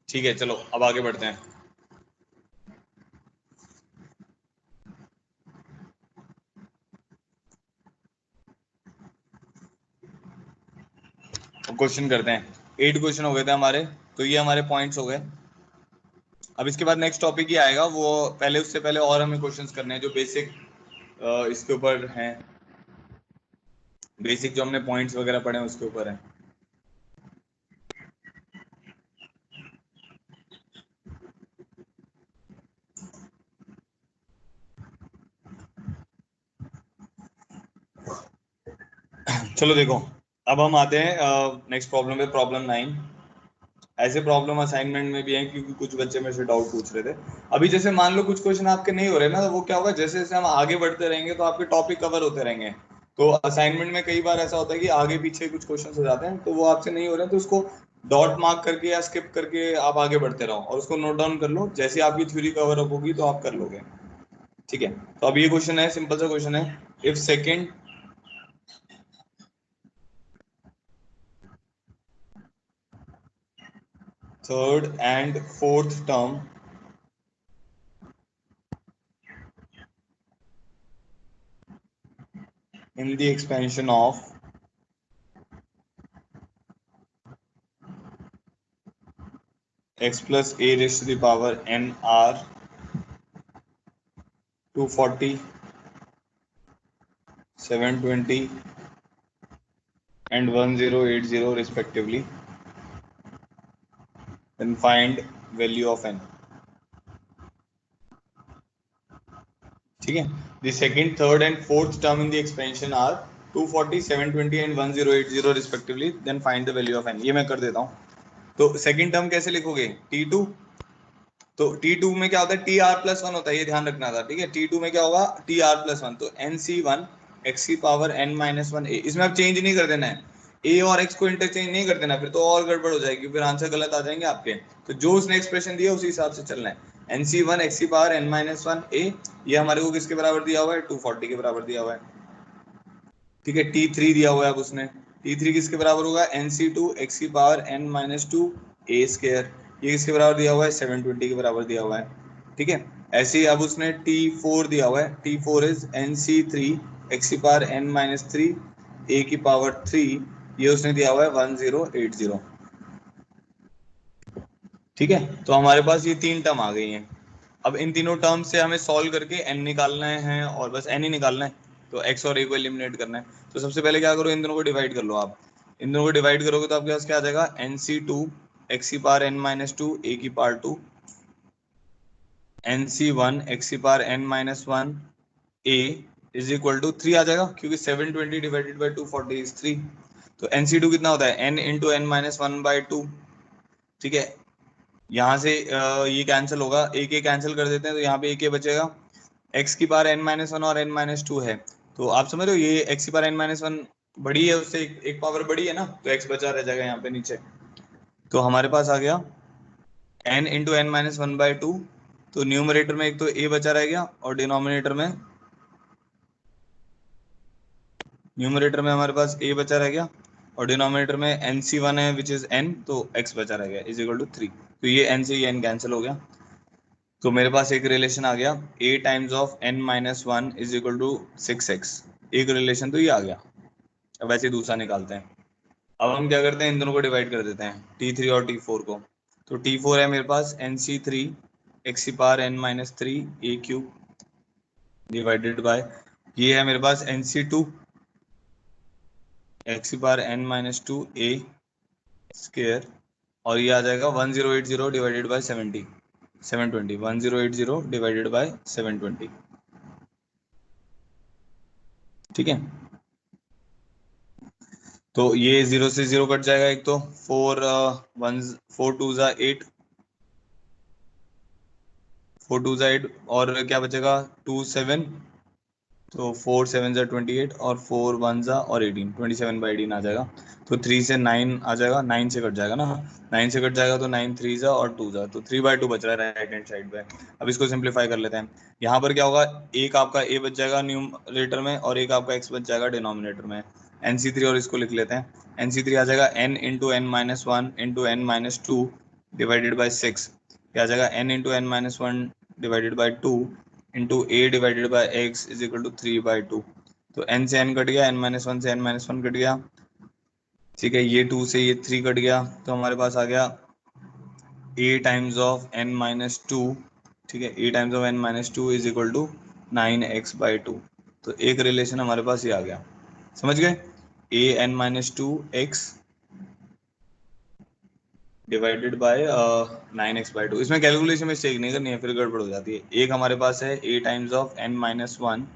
ठीक है चलो अब आगे बढ़ते हैं। क्वेश्चन करते हैं, 8 क्वेश्चन हो गए थे हमारे, तो ये हमारे पॉइंट्स हो गए। अब इसके बाद नेक्स्ट टॉपिक ही आएगा, वो पहले उससे पहले और हमें क्वेश्चंस करने हैं जो बेसिक इसके ऊपर हैं, बेसिक जो हमने पॉइंट्स वगैरह पढ़े हैं उसके ऊपर है। चलो देखो, अब हम आते हैं नेक्स्ट प्रॉब्लम पे, प्रॉब्लम 9। ऐसे प्रॉब्लम असाइनमेंट में भी है, क्योंकि कुछ बच्चे मेरे से डाउट पूछ रहे थे। अभी जैसे मान लो कुछ क्वेश्चन आपके नहीं हो रहे ना, तो वो क्या होगा, जैसे जैसे हम आगे बढ़ते रहेंगे तो आपके टॉपिक कवर होते रहेंगे। तो असाइनमेंट में कई बार ऐसा होता है कि आगे पीछे कुछ क्वेश्चन हो जाते हैं, तो वो आपसे नहीं हो रहे हैं, तो उसको डॉट मार्क करके या स्किप करके आप आगे बढ़ते रहो और उसको नोट डाउन कर लो, जैसे आपकी थ्योरी कवर अप होगी तो आप कर लोगे। ठीक है, तो अब ये क्वेश्चन है, सिंपल सा क्वेश्चन है। If second third and fourth term in the expansion of x plus a raised to the power n are 240, 720 and 1080 respectively, then find value of n. ठीक है, the second, third and fourth term in the expansion are 240, 720 and 1080 respectively, then find the value of n. ये मैं कर देता हूँ। तो second term कैसे लिखोगे, t2, तो T2 में क्या होता है, टी आर प्लस वन होता है, ये ध्यान रखना था। ठीक है, T2 में क्या होगा, टी आर प्लस वन, तो NC1 x की पावर n माइनस वन ए, इसमें अब चेंज नहीं कर देना है, a और x को इंटरचेंज नहीं कर देना, फिर तो और गड़बड़ हो जाएगी, फिर आंसर गलत आ जाएंगे आपके। तो जो उसने एक्सप्रेशन दिया उसी हिसाब से चलना है। NC1 x की पावर n माइनस वन ए, ये हमारे को किसके बराबर दिया हुआ है, 240 के बराबर दिया हुआ है। ठीक है, T3 दिया हुआ है अब उसने, T3 किसके बराबर होगा, NC2 x की पावर n माइनस टू ए स्क्वायर, ये किसके बराबर दिया हुआ है, 720 के बराबर दिया हुआ है। ठीक है, ऐसे ही अब उसने T4 दिया हुआ है, T4 इज NC3 x की पावर n माइनस थ्री ए की पावर 3, ये उसने दिया हुआ है 1080। ठीक है, तो हमारे पास ये तीन टर्म आ गई हैं। अब इन तीनों टर्म से हमें सॉल्व करके n निकालना है, और बस n ही निकालना है, तो x और a को एलिमिनेट करना है। तो सबसे पहले क्या करो, इन दोनों को डिवाइड कर लो आप। इन दोनों को डिवाइड करोगे तो आपके पास क्या आ जाएगा, NC2 x की power n minus two a की पावर 2, NC1 x की power n minus one a is equal to 3 आ जाएगा, क्योंकि 720 डिवाइडेड बाई 240 इज 3। तो NC2 कितना होता है, n into n minus one by two. ठीक है, यहाँ से ये कैंसिल होगा, एक एक कैंसिल कर देते हैं, तो यहाँ पे एक बचेगा। x की पावर n माइनस वन और n माइनस टू है, तो आप समझ रहे हो, ये x की पावर n माइनस वन बड़ी है, उससे एक पावर बड़ी है ना, तो x बचा रह जाएगा यहाँ पे नीचे। तो हमारे पास आ गया n into N minus one by two, तो न्यूमरेटर में एक तो a बचा रह गया, और न्यूमरेटर में हमारे पास a बचा रह गया, और डिनोमिनेटर में NC1 है विच इज n, तो x बचा रह गया इज इक्वल टू 3। तो ये n से ये n कैंसिल हो गया, तो मेरे पास एक रिलेशन आ गया, a times of n minus one is equal to 6x। एक रिलेशन तो ये आ गया। अब वैसे दूसरा निकालते हैं। अब हम क्या करते हैं, इन दोनों को डिवाइड कर देते हैं, T3 और T4 को। तो T4 है मेरे पास NC3 x की power n minus three A cube divided by, ये है मेरे पास NC2 x की पावर n माइनस टू ए स्क्वायर, और ये आ जाएगा 1080 डिवाइडेड बाय 70 720, 1080 डिवाइडेड बाय 720। ठीक है, तो ये जीरो से जीरो कट जाएगा, एक तो फोर वन, फोर टू जा एट, फोर टू जा एट, और क्या बचेगा, टू सेवन, तो फोर सेवन जा 28, और फोर वन जा और 18, 27 बाई 18 आ जाएगा। तो थ्री से नाइन आ जाएगा, नाइन से कट जाएगा ना, नाइन से कट जाएगा, तो नाइन थ्री जा और टू जा, तो 3/2 बच रहा है राइट हैंड साइड पे। अब इसको सिंप्लीफाई कर लेते हैं। यहाँ पर क्या होगा, एक आपका a बच जाएगा न्यूमरेटर में, और एक आपका x बच जाएगा डिनोमिनेटर में। NC3 और इसको लिख लेते हैं, NC3 आ जाएगा n into N minus one into N minus two divided by six, क्या आ जाएगा n into N minus one divided by two into A divided by X is equal to 3/2। तो n से n कट गया, n minus one से n minus one cut गया। ठीक है, ये 2 से ये 3 कट गया, तो हमारे पास आ गया a times of n minus two. ठीक है, a times of n minus two is equal to 9x/2। तो एक रिलेशन हमारे पास ये आ गया, समझ गए, a n minus to x divided by 9x/2। इसमें कैलकुलेशन मिस्टेक नहीं करनी है, फिर गड़बड़ हो जाती है। एक हमारे पास है a times of n minus one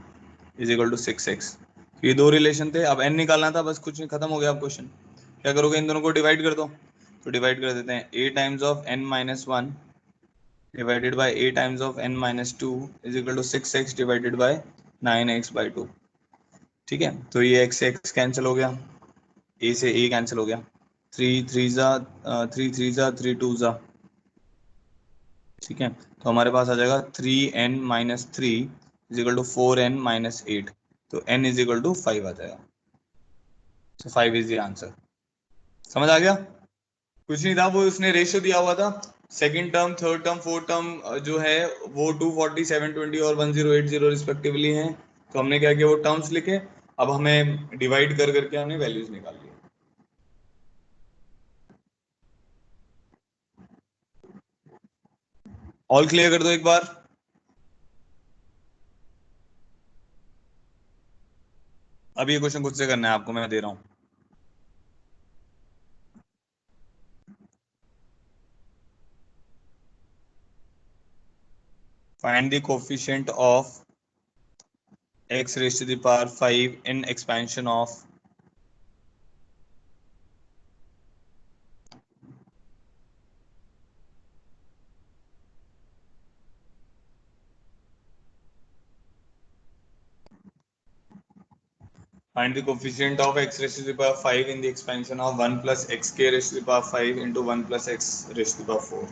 is equal to 6x। ये दो रिलेशन थे, अब n निकालना था, बस कुछ नहीं, खत्म हो गया अब क्वेश्चन। क्या करोगे, इन दोनों को डिवाइड कर दो, तो डिवाइड कर देते हैं, a times of n minus one divided by a times of n minus two is equal to 6x divided by 9x by 2। ठीक है, तो ये x से x कैंसिल हो गया, a से a कैंसिल हो गया, 3 3 जा 3 3 जा 3 2 जा। ठीक है, तो हमारे पास आ जाएगा 3n minus three is equal to 4n minus eight, तो n इज इक्वल टू 5 आ जाएगा। तो 5 इज द आंसर। समझ आ गया? कुछ नहीं था, वो उसने रेशियो दिया हुआ था, second term third term fourth term जो है वो 240 720 और 1080 रिस्पेक्टिवली हैं। तो हमने क्या किया, वो टर्म्स लिखे, अब हमें डिवाइड कर करके हमने वैल्यूज निकाल ली। ऑल क्लियर कर दो एक बार। अब ये क्वेश्चन खुद से करना है आपको, मैं दे रहा हूं। Find the coefficient of x raised to the power 5 in expansion of find the coefficient of x raised to the power 5 in the expansion of 1 plus xk raised to the power 5 into 1 plus x raised to the power 4।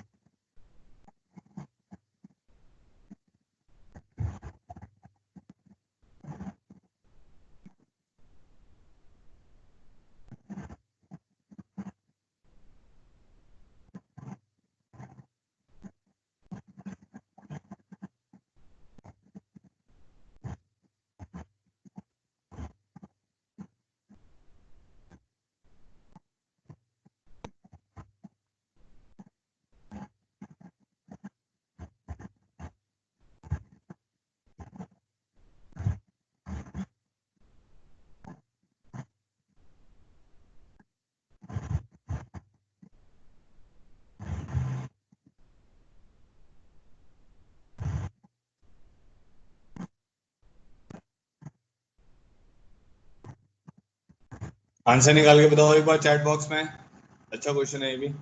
Answer निकाल के बताओ एक बार chat box में। अच्छा question है ये भी।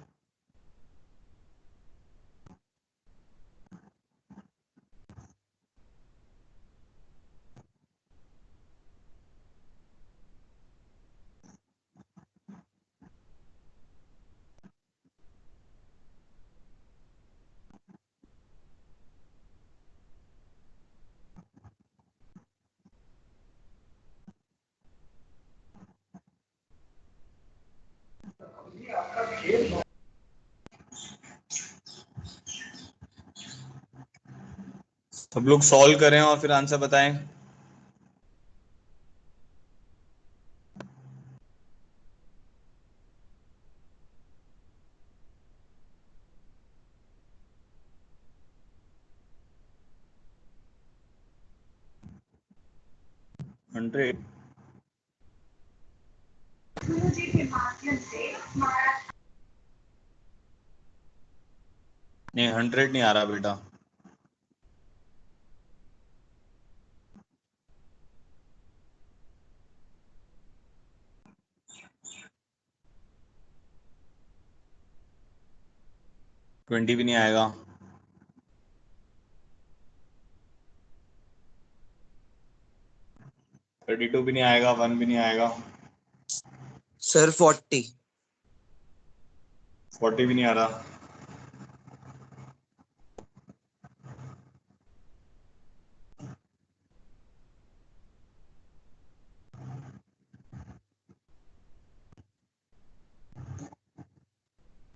सब लोग सॉल्व करें और फिर आंसर बताएं। हंड्रेड नहीं, 100 नहीं आ रहा बेटा। ट्वेंटी भी नहीं आएगा। 32 भी नहीं आएगा, 1 भी नहीं आएगा। सर 40 40 भी नहीं आ रहा।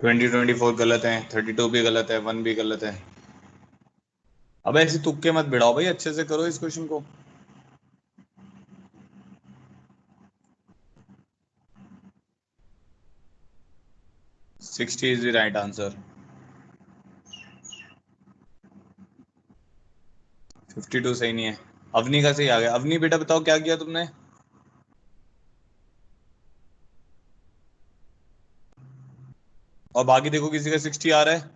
ट्वेंटी 24 गलत है, 32 भी गलत है, 1 भी गलत है। अब ऐसे तुक्के मत बिड़ाओ भाई, अच्छे से करो इस क्वेश्चन को। Sixty is the right answer. 52 सही नहीं है। अवनी का सही आ गया। अवनी बेटा बताओ क्या किया तुमने। और बाकी देखो किसी का 60 आ रहा है।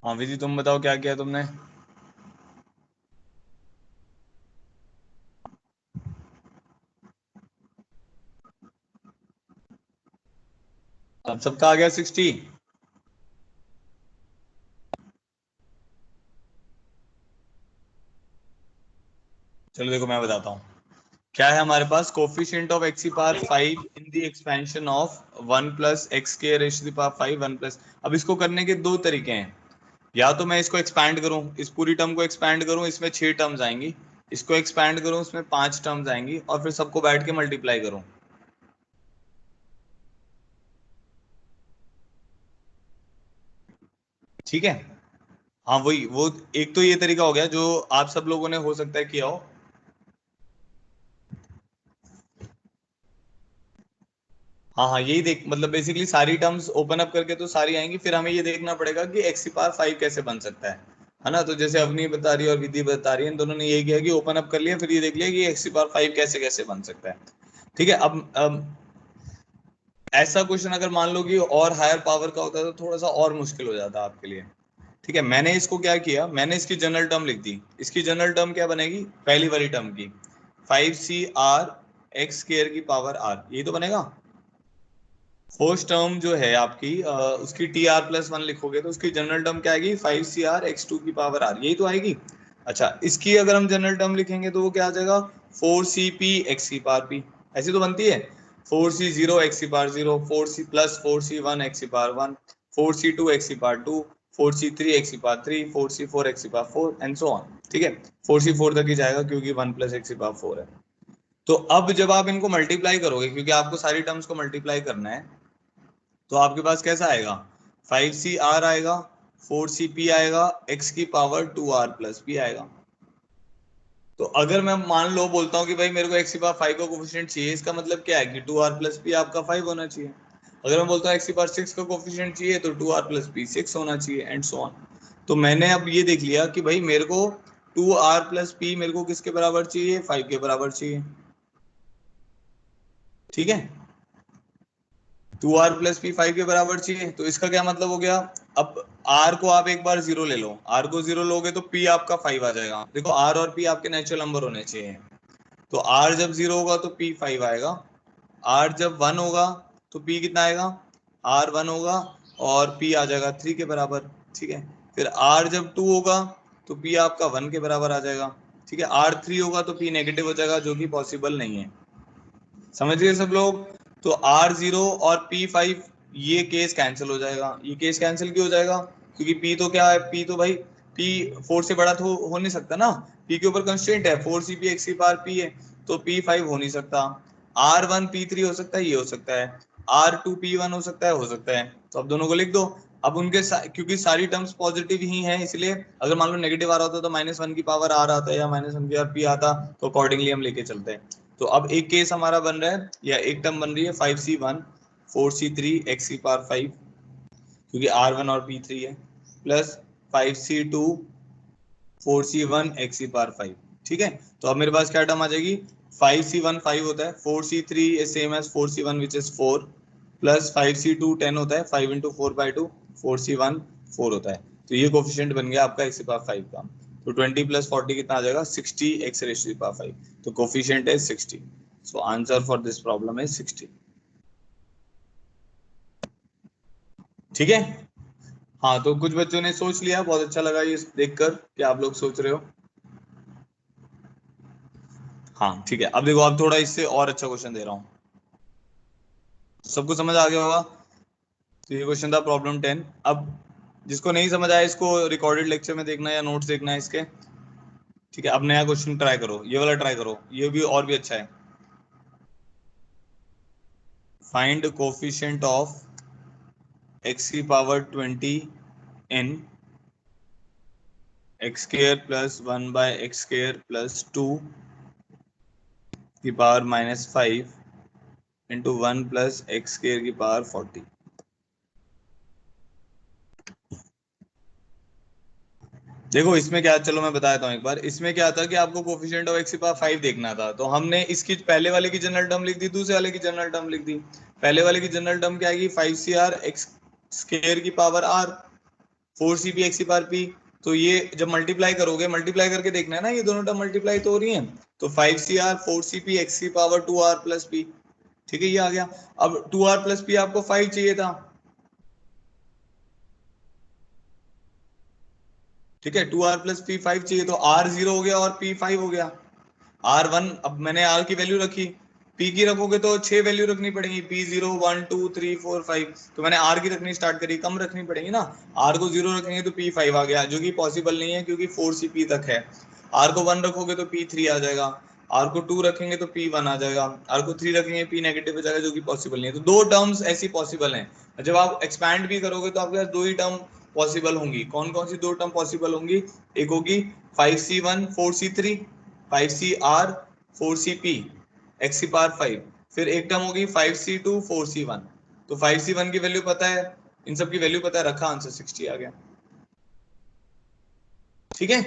हाँ विधि तुम बताओ क्या किया तुमने? अब सबका आ गया 60? चलो देखो मैं बताता हूँ क्या है हमारे पास। कोफिशिएंट ऑफ एक्स की power 5 in the expansion of 1 plus x के raise to the power 5 1 plus. अब इसको करने के दो तरीके हैं, या तो मैं इसको एक्सपैंड करूं, इस पूरी टर्म को एक्सपैंड करूं, इसमें 6 टर्म्स आएंगी, इसको एक्सपैंड करूं, इसमें 5 टर्म्स आएंगी, और फिर सबको बैठ के मल्टीप्लाई करूं। ठीक है, हाँ वही वो एक तो ये तरीका हो गया जो आप सब लोगों ने हो सकता है किया हो। हाँ हाँ यही देख, मतलब बेसिकली सारी टर्म्स ओपन अप करके तो सारी आएंगी, फिर हमें ये देखना पड़ेगा कि एक्स की पावर 5 कैसे बन सकता है ना। तो जैसे अवनी बता रही है और विधि बता रही है, इन दोनों ने यही किया कि ओपन अप कर लिया, फिर ये देख लिया कि एक्स की पावर 5 कैसे कैसे बन सकता है। ठीक है, अब ऐसा क्वेश्चन अगर मान लो कि और हायर पावर का होता है तो थोड़ा सा और मुश्किल हो जाता है आपके लिए। ठीक है, मैंने इसको क्या किया, मैंने इसकी जनरल टर्म लिख दी। इसकी जनरल टर्म क्या बनेगी, पहली वाली टर्म की 5CR एक्स स्क्वायर की पावर आर, यही तो बनेगा। फर्स्ट टर्म जो है आपकी उसकी TR+1 लिखोगे तो उसकी जनरल टर्म क्या आएगी, 5CR x2 की पावर आर, यही तो आएगी। अच्छा, इसकी अगर हम जनरल टर्म लिखेंगे तो वो क्या आ जाएगा, 4CP x की पावर p, ऐसी तो बनती है। 4C0 x की power 0, 4C plus 4C1 x की पावर 1, 4C2 x की पावर 2, 4C3 x की पावर 3, 4C4 x की पावर 4 एंड सो ऑन। ठीक है, 4C4 तक ही जाएगा क्योंकि 1 प्लस x की पावर 4 है। तो अब जब आप इनको मल्टीप्लाई करोगे, क्योंकि आपको सारी टर्म्स को मल्टीप्लाई करना है, तो आपके पास कैसा आएगा, 5CR आएगा, 4CP आएगा, x की पावर 2R+P आएगा। तो अगर मैं मान लो बोलता हूँ कि भाई मेरे को x की पावर 5 का कोफिशिएंट चाहिए, इसका मतलब क्या है कि 2R+P आपका 5 होना चाहिए। अगर मैं बोलता हूँ x की पावर 6 का कोफिशिएंट चाहिए तो 2R+P 6 होना चाहिए एंड सो ऑन। तो मैंने अब ये देख लिया कि भाई मेरे को 2R+P मेरे को किसके बराबर चाहिए, 5 के बराबर चाहिए। ठीक है, 2R+P 5 के बराबर चाहिए, तो इसका क्या मतलब हो गया, अब R को आप एक बार जीरो ले लो, R को जीरो लोगे तो P आपका 5 आ जाएगा। देखो R और P आपके नेचुरल नंबर होने चाहिए, तो R जब जीरो होगा तो P 5 आएगा, R जब 1 होगा तो P कितना आएगा, R 1 होगा और P आ जाएगा 3 के बराबर। ठीक है, फिर R जब 2 होगा तो P आपका 1 के बराबर आ जाएगा। ठीक है, R 3 होगा तो P नेगेटिव हो जाएगा, जो कि पॉसिबल नहीं है। समझ गए सब लोग? तो R0 और P5 ये केस कैंसिल हो जाएगा। ये केस कैंसिल क्यों हो जाएगा, क्योंकि P तो क्या है, P तो भाई P 4 से बड़ा तो हो नहीं सकता ना, P के ऊपर कंस्ट्रेंट है 4CP x की पावर P है, तो P5 हो नहीं सकता। R1 P3 हो सकता है, ये हो सकता है। R2 P1 हो सकता है, तो अब दोनों को लिख दो। अब उनके क्योंकि सारी टर्म्स पॉजिटिव ही हैं, इसलिए अगर मान लो नेगेटिव आ रहा होता तो -1 की पावर R आता है या -1 की पावर P आता, तो अकॉर्डिंगली हम लेके चलते हैं। तो अब एक केस हमारा बन रहा है या एक टर्म बन रही है 5C1 4C3 x की पावर 5, क्योंकि R1 और P3 है, प्लस 5C2 4C1 x की पावर 5। ठीक है, तो अब मेरे पास क्या टर्म आ जाएगी, 5C1 5 होता है, 4C3 same as 4C1 which is 4, plus 5C2 10 होता है, 5 इंटू 4/2, 4C1 4 होता है। तो ये कोफिशिएंट बन गया आपका x की पावर 5 का। तो 20 प्लस 40 कितना आ जाएगा, 60 x raise to the power 5। तो कोफिशिएंट है 60। So answer for this problem है 60। ठीक है, हाँ तो कुछ बच्चों ने सोच लिया, बहुत अच्छा लगा ये देखकर कि आप लोग सोच रहे हो। हाँ ठीक है, अब देखो अब थोड़ा इससे और अच्छा क्वेश्चन दे रहा हूँ, सबको समझ आ गया होगा। तो ये क्वेश्चन था प्रॉब्लम 10। अब जिसको नहीं समझ आया इसको रिकॉर्डेड लेक्चर में देखना है या नोट्स देखना है इसके। ठीक है, अब नया क्वेश्चन ट्राई करो, ये वाला ट्राई करो, ये भी और भी अच्छा है। फाइंड कोफिशिएंट ऑफ x की power 20 in x square plus 1 by x square plus 2 की power -5 into 1 plus X square की पावर 40। देखो इसमें क्या, चलो मैं बताता हूँ एक बार। इसमें क्या था कि आपको कोफिशिएंट ऑफ एक्स की पावर 5 देखना था, तो हमने इसकी पहले वाले की जनरल टर्म लिख दी, दूसरे वाले की जनरल टर्म लिख दी। पहले वाले की जनरल टर्म क्या आएगी, 5CR एक्स स्क्वायर की पावर आर, 4cp एक्सी बार पी, तो ये जब मल्टीप्लाई करोगे, मल्टीप्लाई करके देखना है ना, ये दोनों टर्म मल्टीप्लाई तो हो रही हैं, तो 5cr 4cp XC power 2r plus P, ठीक है, ये आ गया। अब 2r प्लस पी आपको 5 चाहिए था, ठीक है, 2r प्लस पी 5 चाहिए, तो r 0 हो गया और p 5 हो गया। R1, अब मैंने R की वैल्यू रखी, P की रखोगे तो 6 वैल्यू रखनी पड़ेगी, P0 1 2 3 4 5, तो मैंने R की रखनी स्टार्ट करी, कम रखनी पड़ेगी ना, R को 0 रखेंगे तो P5 आ गया, जो कि पॉसिबल नहीं है क्योंकि 4cp तक है। R को 1 रखोगे तो P3 आ जाएगा, R को 2 रखेंगे तो P1 आ जाएगा, R को 3 रखेंगे P नेगेटिव हो जाएगा, जो कि पॉसिबल नहीं है। तो दो टर्म्स ऐसी पॉसिबल हैं, जब आप एक्सपैंड भी करोगे तो आपके पास दो ही टर्म पॉसिबल होंगी। कौन कौन सी दो टर्म पॉसिबल होंगी? एक होगी 5c1 4c3, 5cr 4cp XC power 5, फिर एक टर्म होगी 5c2 4c1। तो 5c1 की वैल्यू पता है, इन सब की वैल्यू पता है, रखा, आंसर 60 आ गया। ठीक है,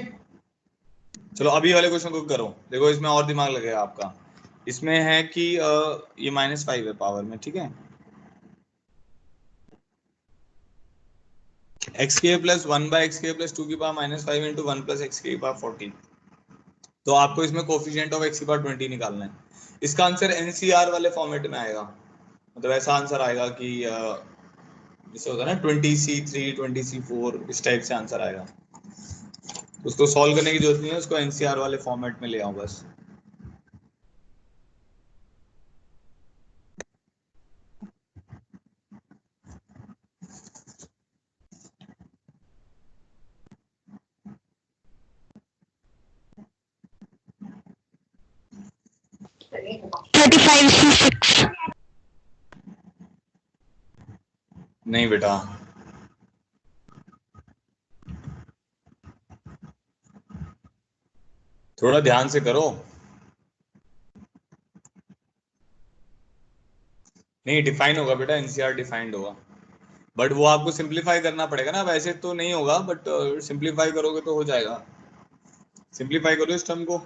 चलो अभी वाले क्वेश्चन को करो, देखो इसमें और दिमाग लगेगा आपका। इसमें है कि ये -5 है पावर में, ठीक है, एक्स के प्लस 1 बाई एक्स के प्लस 2 की पावर -5 इंटू 1 प्लस एक्स की पावर 40। तो आपको इसमें कोफिशिएंट ऑफ एक्स की पावर 20 निकालना है। इसका आंसर एनसीआर वाले फॉर्मेट में आएगा, मतलब ऐसा आंसर आएगा कि जैसे होता है ना 20c3 20c4, इस टाइप से आंसर आएगा। उसको सॉल्व करने की जरूरत नहीं है, उसको एनसीआर वाले फॉर्मेट में ले आओ बस। नहीं बेटा, थोड़ा ध्यान से करो। नहीं, डिफाइन होगा बेटा, एनसीआर डिफाइंड होगा, बट वो आपको सिंप्लीफाई करना पड़ेगा ना, वैसे तो नहीं होगा, बट सिंप्लीफाई करोगे तो हो जाएगा। सिंप्लीफाई करो इस टर्म को।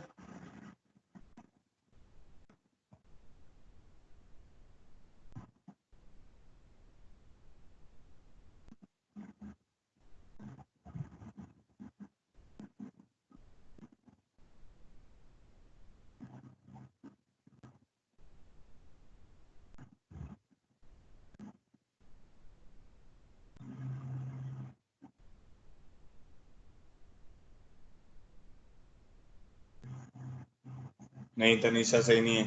नहीं तनीषा, सही नहीं है।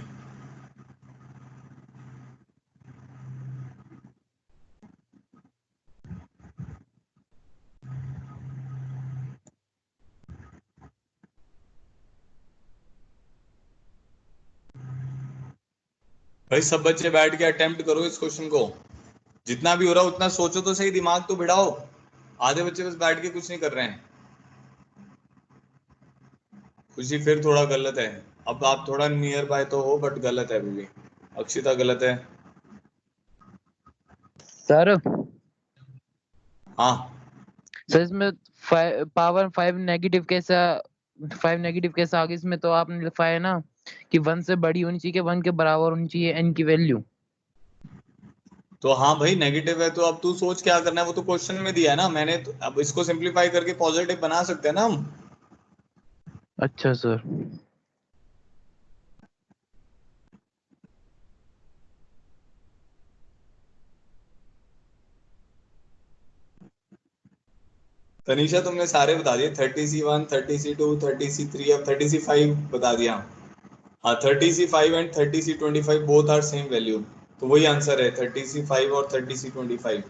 भाई सब बच्चे बैठ के अटेम्प्ट करो इस क्वेश्चन को, जितना भी हो रहा उतना सोचो तो सही, दिमाग तो भिड़ाओ। आधे बच्चे बस बैठ के कुछ नहीं कर रहे हैं। खुशी फिर थोड़ा गलत है, अब आप थोड़ा नियर बाय तो हो, बट गलत है अभी भी। अक्षिता गलत है। सर हाँ, सर इसमें पावर 5 नेगेटिव कैसा, 5 नेगेटिव कैसा आगे, इसमें तो आपने लिखा है ना कि 1 से बड़ी होनी चाहिए, 1 के बराबर होनी चाहिए n की वैल्यू। तो हाँ भाई नेगेटिव है, तो अब तू सोच क्या करना है, वो तो क्वेश्चन में दिया है ना मैंने, तो अब इसको सिंप्लीफाई करके पॉजिटिव बना सकते हैं ना हम। अच्छा सर। तनीषा तुमने सारे बता दिए, 30c1 30c2 30c3, अब 30c5 बता दिया। हाँ, 30c5 and 30c25 both are same value, तो वही आंसर है 30c5 और 30c25।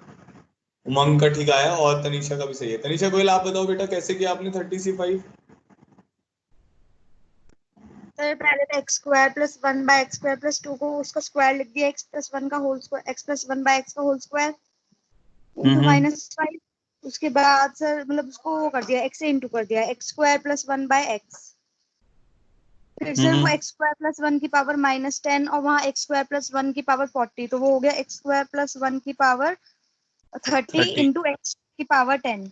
उमंग का ठीक आया और तनीषा का भी सही है। तनीषा गोयल, आप बताओ बेटा कैसे किया आपने 30c5? सर पहले तो X square plus 1 by X square plus 2 को उसका स्क्वायर लिख दिया, एक्स प्लस 1 का whole square, X plus 1 by X का होल स्क्वायर इंटू -5। उसके बाद सर मतलब उसको वो कर दिया, एक्स से इंटू कर दिया, X square plus 1 by X. फिर सर वो एक्स स्क्वायर प्लस 1 की पावर -10 और वहाँ एक्स स्क्वायर प्लस 1 की पावर 40, तो वो हो गया एक्स स्क्वायर प्लस 1 की पावर 30 इंटू एक्स की पावर 10।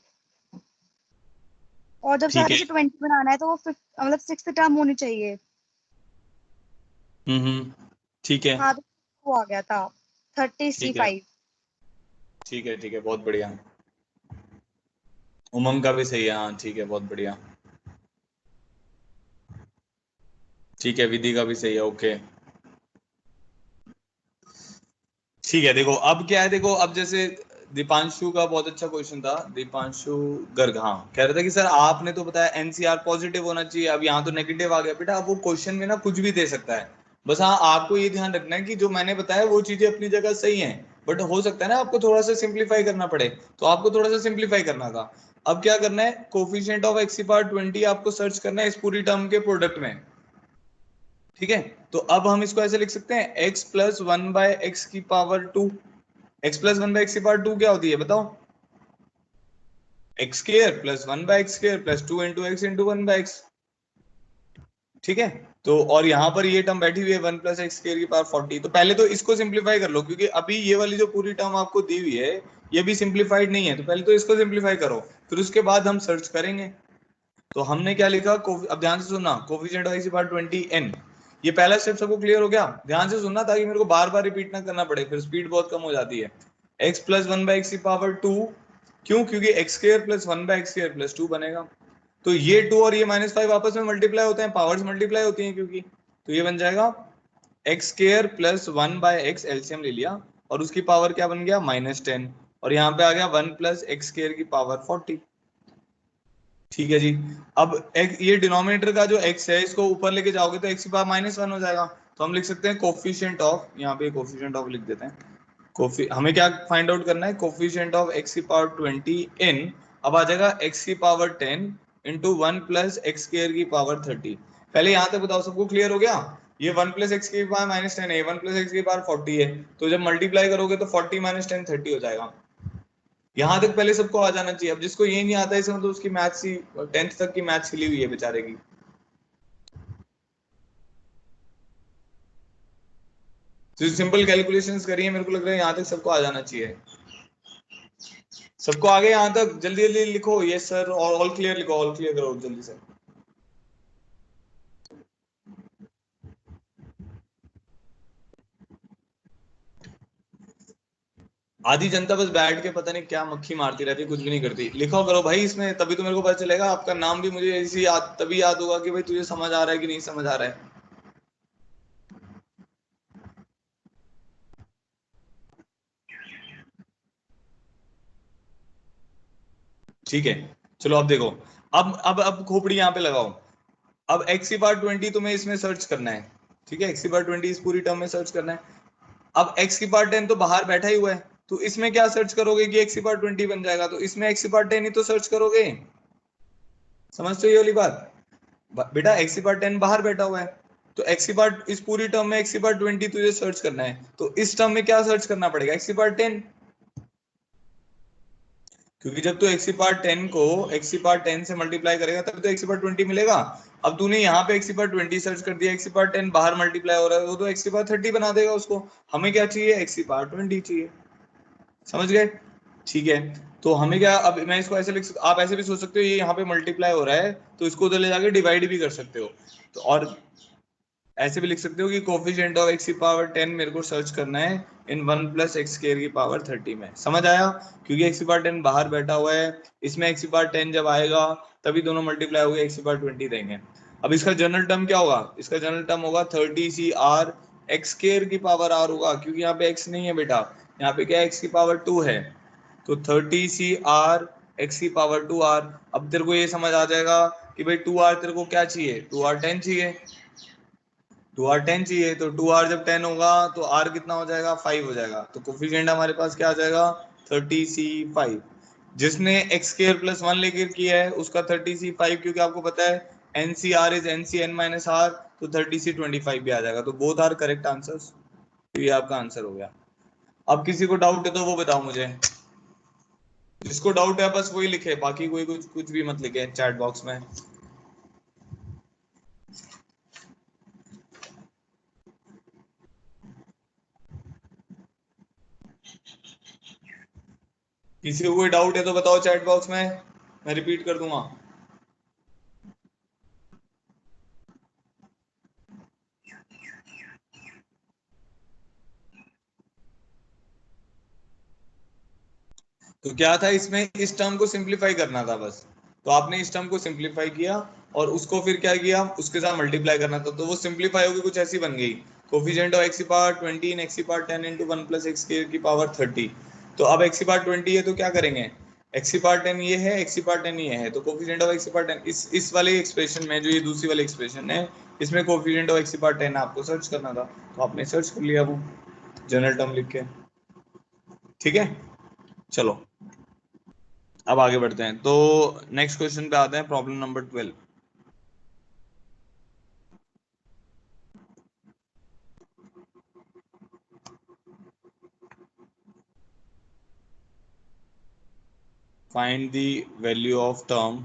और जब ठीक सारे है। से 20 बनाना है तो वो मतलब 6th टर्म होनी चाहिए। ठीक है। हाँ तो वो आ गया था ठीक है 30c5। ठीक है ठीक है, बहुत बढ़िया। उमंग का भी सही है, हाँ ठीक है, बहुत बढ़िया। ठीक है, विधि का भी सही है, ओके। ठीक है, देखो अब क्या है, देखो अब जैसे दीपांशु का बहुत अच्छा क्वेश्चन था, दीपांशु गर्ग, हाँ कह रहा था कि सर आपने तो बताया एनसीआर पॉजिटिव होना चाहिए, अब यहाँ तो नेगेटिव आ गया। बेटा अब वो क्वेश्चन में ना कुछ भी दे सकता है, बस हाँ आपको ये ध्यान रखना है कि जो मैंने बताया वो चीजें अपनी जगह सही हैं, बट हो सकता है ना आपको थोड़ा सा सिंप्लीफाई करना पड़े, तो आपको थोड़ा सा सिंप्लीफाई करना था। अब क्या करना है, कोफिशिएंट ऑफ एक्स की पावर 20 आपको सर्च करना है इस पूरी टर्म के प्रोडक्ट में। ठीक है, तो अब हम इसको ऐसे लिख सकते हैं, x प्लस 1/x की पावर 2। x प्लस 1/x की पावर 2 क्या होती है बताओ? x square plus 1/x square plus 2 into x into 1/x। ठीक है, तो और यहाँ पर ये टर्म बैठी हुई है 1 प्लस एक्स स्क्वायर की पावर 40। तो पहले तो इसको सिंप्लीफाई कर लो, क्योंकि अभी ये वाली जो पूरी टर्म आपको दी हुई है ये भी सिंप्लीफाइड नहीं है, तो पहले तो इसको सिंप्लीफाई करो, फिर उसके बाद हम सर्च करेंगे। तो हमने क्या लिखा, अब ध्यान से सुनना, कोफिशिएंट ऑफ एक्स की पावर 20n। ये पहला स्टेप सबको क्लियर हो गया? ध्यान से सुनना ताकि मेरे को बार बार रिपीट ना करना पड़े, फिर स्पीड बहुत कम हो जाती है। x प्लस 1/x की पावर 2, क्यों? क्योंकि x square plus 1/x square plus 2 बनेगा, तो ये 2 और ये -5 आपस में मल्टीप्लाई होते हैं, पावर्स मल्टीप्लाई होती हैं क्योंकि, तो ये बन जाएगा x square plus 1/x, LCM ले लिया, और उसकी पावर क्या बन गया -10, और यहाँ पे आ गया 1 प्लस एक्स स्क्वायर की पावर 40। ठीक है जी, अब ये डिनोमिनेटर का जो x है इसको ऊपर लेके जाओगे तो x की पावर -1 हो जाएगा, तो हम लिख सकते हैं कोफिशिएंट ऑफ, यहाँ पे कोफिशिएंट ऑफ लिख देते हैं। हमें क्या फाइंड आउट करना है, कोफिशिएंट ऑफ x की पावर 20n, अब आ जाएगा x की power 10 into 1 plus X square की पावर 30। पहले यहाँ तक बताओ सबको क्लियर हो गया? ये 1 प्लस एक्स की पावर -10 है, 1 प्लस एक्स की पावर 40 है, तो जब मल्टीप्लाई करोगे तो 40 - 10 30 हो जाएगा। यहां तक पहले सबको आ जाना चाहिए। अब जिसको ये नहीं आता है, इसमें तो उसकी मैथ्स ही 10th तक की मैथ्स हिली हुई है बेचारे की। तो सिंपल कैलकुलेशंस करिए, मेरे को लग रहा है यहाँ तक सबको आ जाना चाहिए। सबको आगे यहाँ तक? जल्दी जल्दी लिखो यस सर, और ऑल क्लियर लिखो, ऑल क्लियर करो जल्दी से। आधी जनता बस बैठ के पता नहीं क्या मक्खी मारती रहती है, कुछ भी नहीं करती। लिखो करो भाई इसमें, तभी तो मेरे को पता चलेगा, आपका नाम भी मुझे इसी याद तभी याद होगा कि भाई तुझे समझ आ रहा है कि नहीं समझ आ रहा है। ठीक है, चलो अब देखो, अब खोपड़ी यहाँ पे लगाओ। अब x की पावर 20 तुम्हें इसमें सर्च करना है, ठीक है, x की पावर 20 इस पूरी टर्म में सर्च करना है। अब x की पावर 10 तो बाहर बैठा ही हुआ है, तो इसमें क्या सर्च करोगे कि x की पावर 20 बन जाएगा, तो इसमें x की पावर 10 ही तो सर्च करोगे। समझते हो ये वाली बात? बेटा x की पावर 10 बाहर बैठा हुआ है, तो x की पावर, इस पूरी टर्म में x की पावर 20 तुझे सर्च करना है, तो इस टर्म में क्या सर्च करना पड़ेगा, x की पावर 10, क्योंकि जब तू x की पावर 10 को x की पावर 10 से मल्टीप्लाई करेगा तब तो x की पावर 20 मिलेगा। अब तूने यहाँ पे x की पावर 20 सर्च कर दिया, x की पावर 10 बाहर मल्टीप्लाई हो रहा है, वो तो x की पावर 30 बना देगा उसको। हमें क्या चाहिए, x की पावर 20 चाहिए। समझ गए? ठीक है, तो हमें क्या, अब मैं इसको ऐसे लिख आप ऐसे भी सोच सकते हो, ये यहाँ पे मल्टीप्लाई हो रहा है तो इसको उधर ले जाके डिवाइड भी कर सकते हो, तो और ऐसे भी लिख सकते हो कि कोफिशिएंट ऑफ x की पावर 10 मेरे को सर्च करना है इन 1 प्लस एक्स स्क्वायर की पावर 30 में। समझ आया? क्योंकि x की पावर 10 बाहर बैठा हुआ है, इसमें x की पावर 10 जब आएगा तभी दोनों मल्टीप्लाई होंगे, x की पावर 20 देंगे। अब इसका जनरल टर्म क्या होगा, इसका जनरल टर्म होगा 30 CR एक्स स्क्वायर की पावर r होगा, क्योंकि यहाँ पे x नहीं है बेटा, यहाँ पे क्या है, x की पावर 2 है, तो 30 CR एक्स की पावर 2r। अब तेरे को ये समझ आ जाएगा कि भाई 2r तेरे को क्या चाहिए, 2r 10 चाहिए, 2r 10 चाहिए, तो 2r जब 10 होगा तो r कितना हो जाएगा, 5 हो जाएगा, तो कोफिशिएंट हमारे पास क्या आ जाएगा, 30C5। जिसने x स्क्वायर प्लस 1 लेकर किया है उसका 30C5, क्योंकि आपको पता है NCR is NCn minus r, तो 30C25 भी आ जाएगा, तो बोथ आर करेक्ट आंसर्स। तो ये आपका आंसर हो गया। अब किसी को डाउट है तो वो बताओ मुझे, जिसको डाउट है बस वही लिखे, बाकी कोई कुछ भी मत लिखे चैट बॉक्स में। किसी को कोई डाउट है तो बताओ चैट बॉक्स में, मैं रिपीट कर दूंगा। तो क्या था इसमें, इस टर्म को सिंप्लीफाई करना था बस, तो आपने इस टर्म को सिंप्लीफाई किया और उसको फिर क्या किया, उसके साथ मल्टीप्लाई करना था, तो वो सिंप्लीफाई होगी कुछ ऐसी बन गई, कोफिशिएंट ऑफ x की पावर 20 इन x की पावर 10 into 1 plus x की पावर 30। तो अब x की पावर 20 है तो क्या करेंगे, x की पावर 10 ये है, x की पावर 10 ये है, तो कोफिशिएंट ऑफ x की पावर 10 इस वाले एक्सप्रेशन में, जो ये दूसरी वाली एक्सप्रेशन है, इसमें कोफिशिएंट ऑफ x की पावर 10 आपको सर्च करना था, तो आपने सर्च कर लिया वो जनरल टर्म लिख के। ठीक है, चलो अब आगे बढ़ते हैं। तो नेक्स्ट क्वेश्चन पे आते हैं, problem number 12। Find the value of term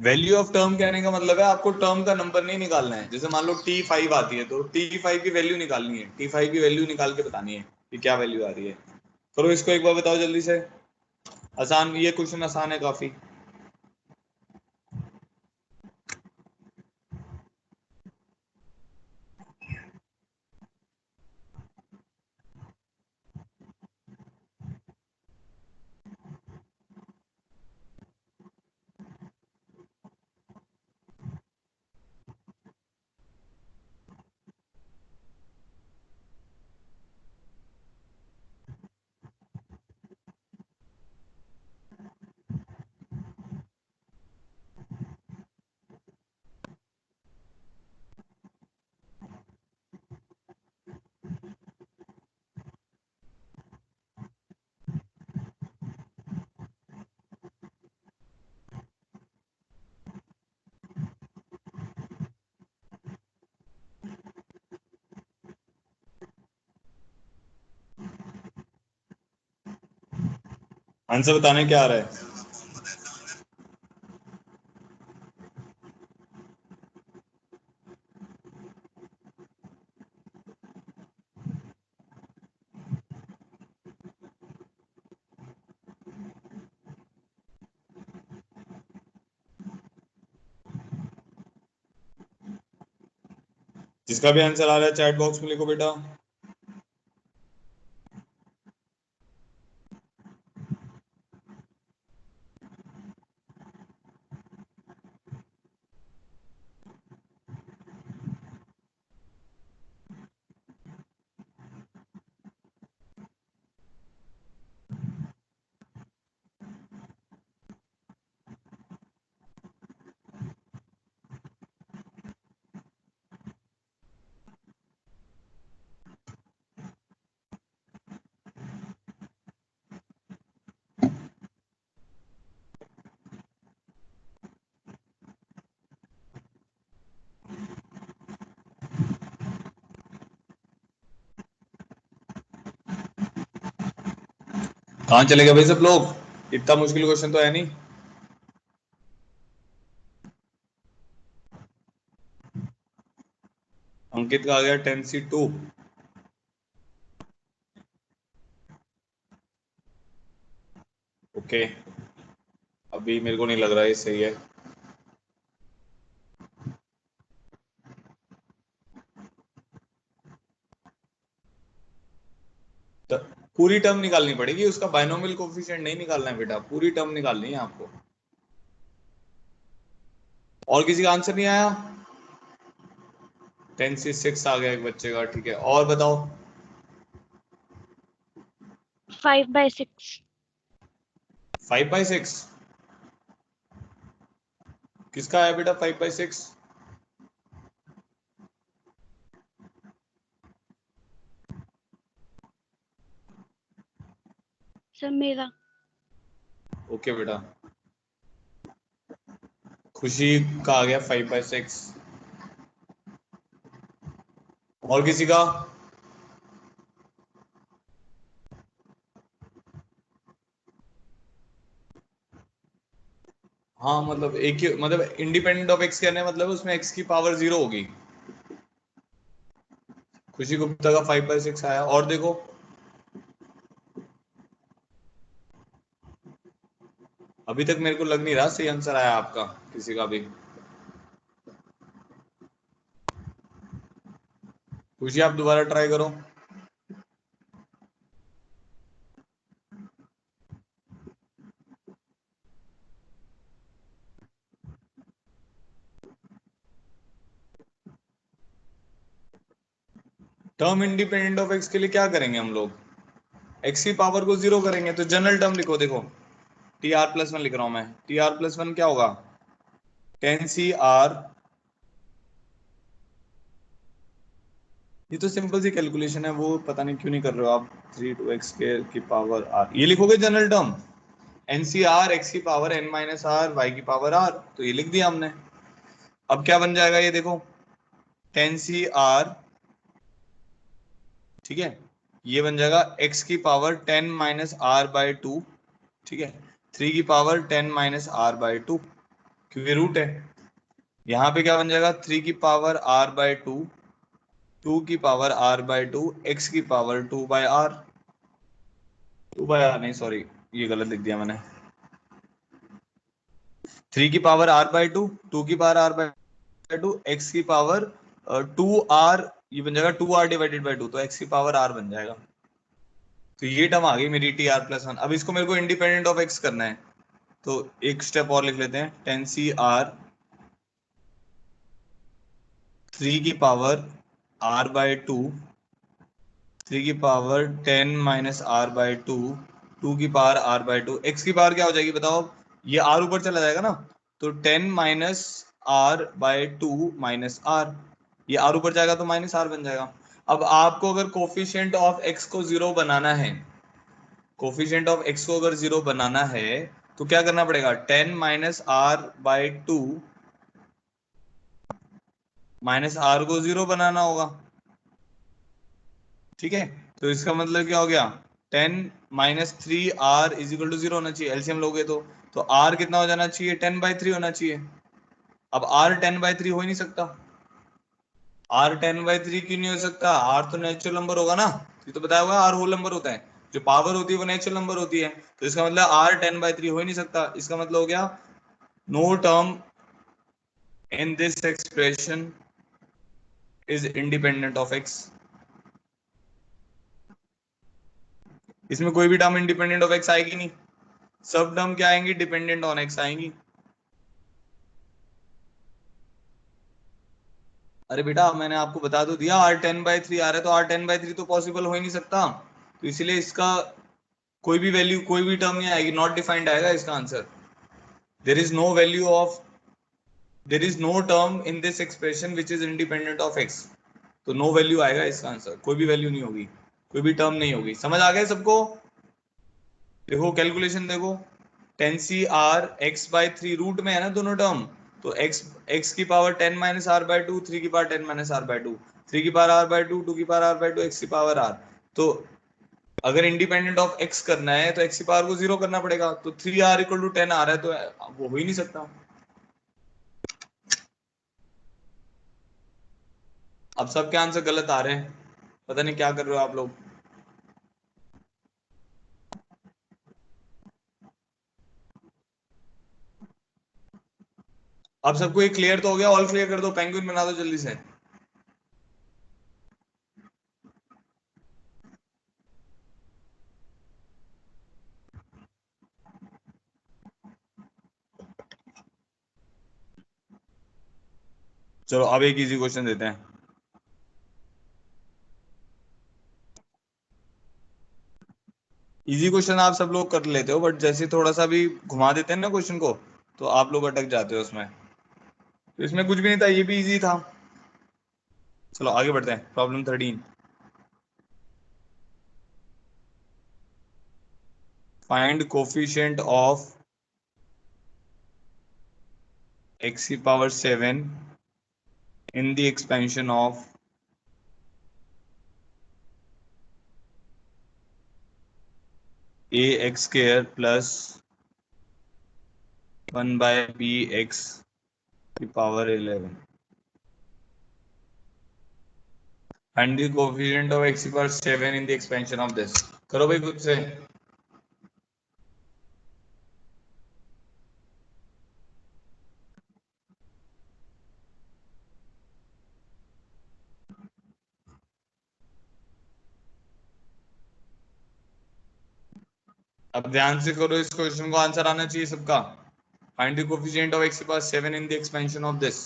value of term कहने का मतलब है आपको टर्म का नंबर नहीं निकालना है। जैसे मान लो T5 आती है तो T5 की वैल्यू निकालनी है, T5 की वैल्यू निकाल के बतानी है कि क्या वैल्यू आ रही है। करो इसको एक बार, बताओ जल्दी से। आसान, ये क्वेश्चन आसान है काफी। आंसर बताने क्या आ रहा है। जिसका भी आंसर आ रहा है चैट बॉक्स में लिखो बेटा। कहाँ चले गए भाई सब लोग, इतना मुश्किल क्वेश्चन तो है नहीं। अंकित का आ गया 10C2। ओके, अभी मेरे को नहीं लग रहा है ये सही है। तो पूरी टर्म निकालनी पड़ेगी, उसका बायनोमियल कोफिशिएंट नहीं निकालना है बेटा, पूरी टर्म निकालनी है आपको। और किसी का आंसर नहीं आया। 10C6 आ गया एक बच्चे का, ठीक है, और बताओ। 5/6। 5/6 किसका है बेटा, 5/6? सर मेरा। ओके बेटा, खुशी का आ गया 5/6। और किसी का? हाँ मतलब एक ही, मतलब इंडिपेंडेंट ऑफ एक्स कहने मतलब उसमें एक्स की पावर 0 होगी। खुशी गुप्ता का 5/6 आया। और देखो अभी तक मेरे को लग नहीं रहा सही आंसर आया आपका किसी का भी। खुशी आप दोबारा ट्राई करो। टर्म इंडिपेंडेंट ऑफ एक्स के लिए क्या करेंगे हम लोग? एक्स की पावर को 0 करेंगे, तो जनरल टर्म लिखो। देखो टी आर प्लस वन लिख रहा हूं मैं। टी आर प्लस वन क्या होगा? 10 CR, ये तो सिंपल सी कैलकुलेशन है, वो पता नहीं क्यों नहीं कर रहे हो आप। 3 2x की पावर r, ये लिखोगे जनरल टर्म। NCR x की power n minus R, y की पावर r, तो ये लिख दिया हमने। अब क्या बन जाएगा ये देखो, 10 CR, ठीक है, ये बन जाएगा x की power 10 minus R by two, ठीक है, 3 की power 10 minus R by two, क्योंकि रूट है। यहाँ पे क्या बन जाएगा, 3 की पावर r बाई टू, 2 की power r by two, x की power 2 by R, 2 by R नहीं सॉरी, ये गलत लिख दिया मैंने। 3 की पावर r बाई टू, 2 की power r by two, x की पावर 2r, ये बन जाएगा 2r डिवाइडेड बाई टू, तो x की पावर r बन जाएगा। तो ये टर्म आ गई मेरी टी आर प्लस वन। अब इसको मेरे को इंडिपेंडेंट ऑफ एक्स करना है, तो एक स्टेप और लिख लेते हैं। 10 CR 3 की पावर r बाई टू, 3 की power 10 minus R by two, 2 की power r by two, X की पावर क्या हो जाएगी बताओ? ये r ऊपर चला जाएगा ना, तो 10 minus R by two minus R, ये r ऊपर जाएगा तो माइनस आर बन जाएगा। अब आपको अगर कोफिशिएंट ऑफ x को 0 बनाना है, कोफिशिएंट ऑफ x को अगर 0 बनाना है तो क्या करना पड़ेगा? 10 minus R by two minus R को 0 बनाना होगा, ठीक है। तो इसका मतलब क्या हो गया, 10 minus 3r is equal to 0 होना चाहिए, एलसीएम लोगे तो r कितना हो जाना चाहिए? 10/3 होना चाहिए। अब r 10/3 हो ही नहीं सकता। r 10/3 क्यों नहीं हो सकता? r तो नेचुरल नंबर होगा ना, ये तो बताया हुआ r होल नंबर होता है, जो पावर होती है वो नेचुरल नंबर होती है, तो इसका मतलब r 10/3 हो ही नहीं सकता। इसका मतलब हो गया no term in this expression is independent of x। इसमें कोई भी टर्म इंडिपेंडेंट ऑफ x आएगी नहीं, सब टर्म क्या आएंगी? डिपेंडेंट ऑन x आएंगी। अरे बेटा मैंने आपको बता तो दिया, r10/3 आ रहा है, तो r10/3 तो पॉसिबल हो ही नहीं सकता, तो इसलिए इसका कोई भी वैल्यू, कोई भी टर्म नहीं आएगी, नॉट डिफाइंड आएगा इसका answer. There is no value of, there is no term in this expression which is independent of x, तो नो वैल्यू आएगा इसका आंसर, कोई भी वैल्यू नहीं होगी, कोई भी टर्म नहीं होगी। समझ आ गया सबको? देखो कैलकुलेशन देखो, 10 CR x/3 रूट में है ना दोनों टर्म, तो x की power 10 minus R by two, 3 की power 10 minus R by two, 3 की पावर r बाई टू, 2 की power r by two, x की पावर r। तो अगर इंडिपेंडेंट ऑफ x करना है तो x की पावर को 0 करना पड़ेगा, तो 3r इक्वल टू 10 आ रहा है, तो वो हो ही नहीं सकता। अब सबके आंसर गलत आ रहे हैं, पता नहीं क्या कर रहे हो आप लोग। अब सबको एक क्लियर तो हो गया? ऑल क्लियर कर दो, पेंगुइन बना दो जल्दी से। चलो अब एक इजी क्वेश्चन देते हैं। इजी क्वेश्चन आप सब लोग कर लेते हो, बट जैसे थोड़ा सा भी घुमा देते हैं ना क्वेश्चन को, तो आप लोग अटक जाते हो उसमें। तो इसमें कुछ भी नहीं था, ये भी इजी था। चलो आगे बढ़ते हैं। Problem 13, find coefficient of x की power 7 in the expansion of ax square plus 1/bx की power 11। Find the coefficient of x power 7 in the expansion of this. करो भाई खुद से। अब ध्यान से करो, इस क्वेश्चन को आंसर आना चाहिए सबका। Find the coefficient of x power 7 in the expansion of this.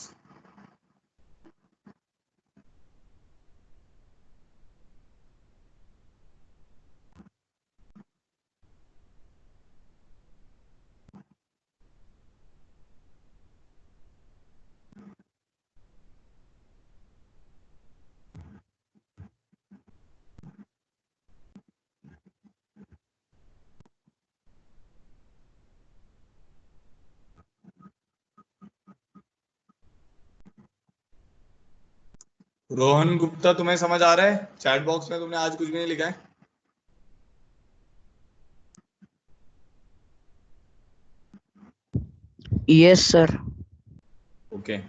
Rohan Gupta, तुम्हें समझ आ रहा है? चैट बॉक्स में तुमने आज कुछ भी नहीं लिखा है। Yes, sir. ओके।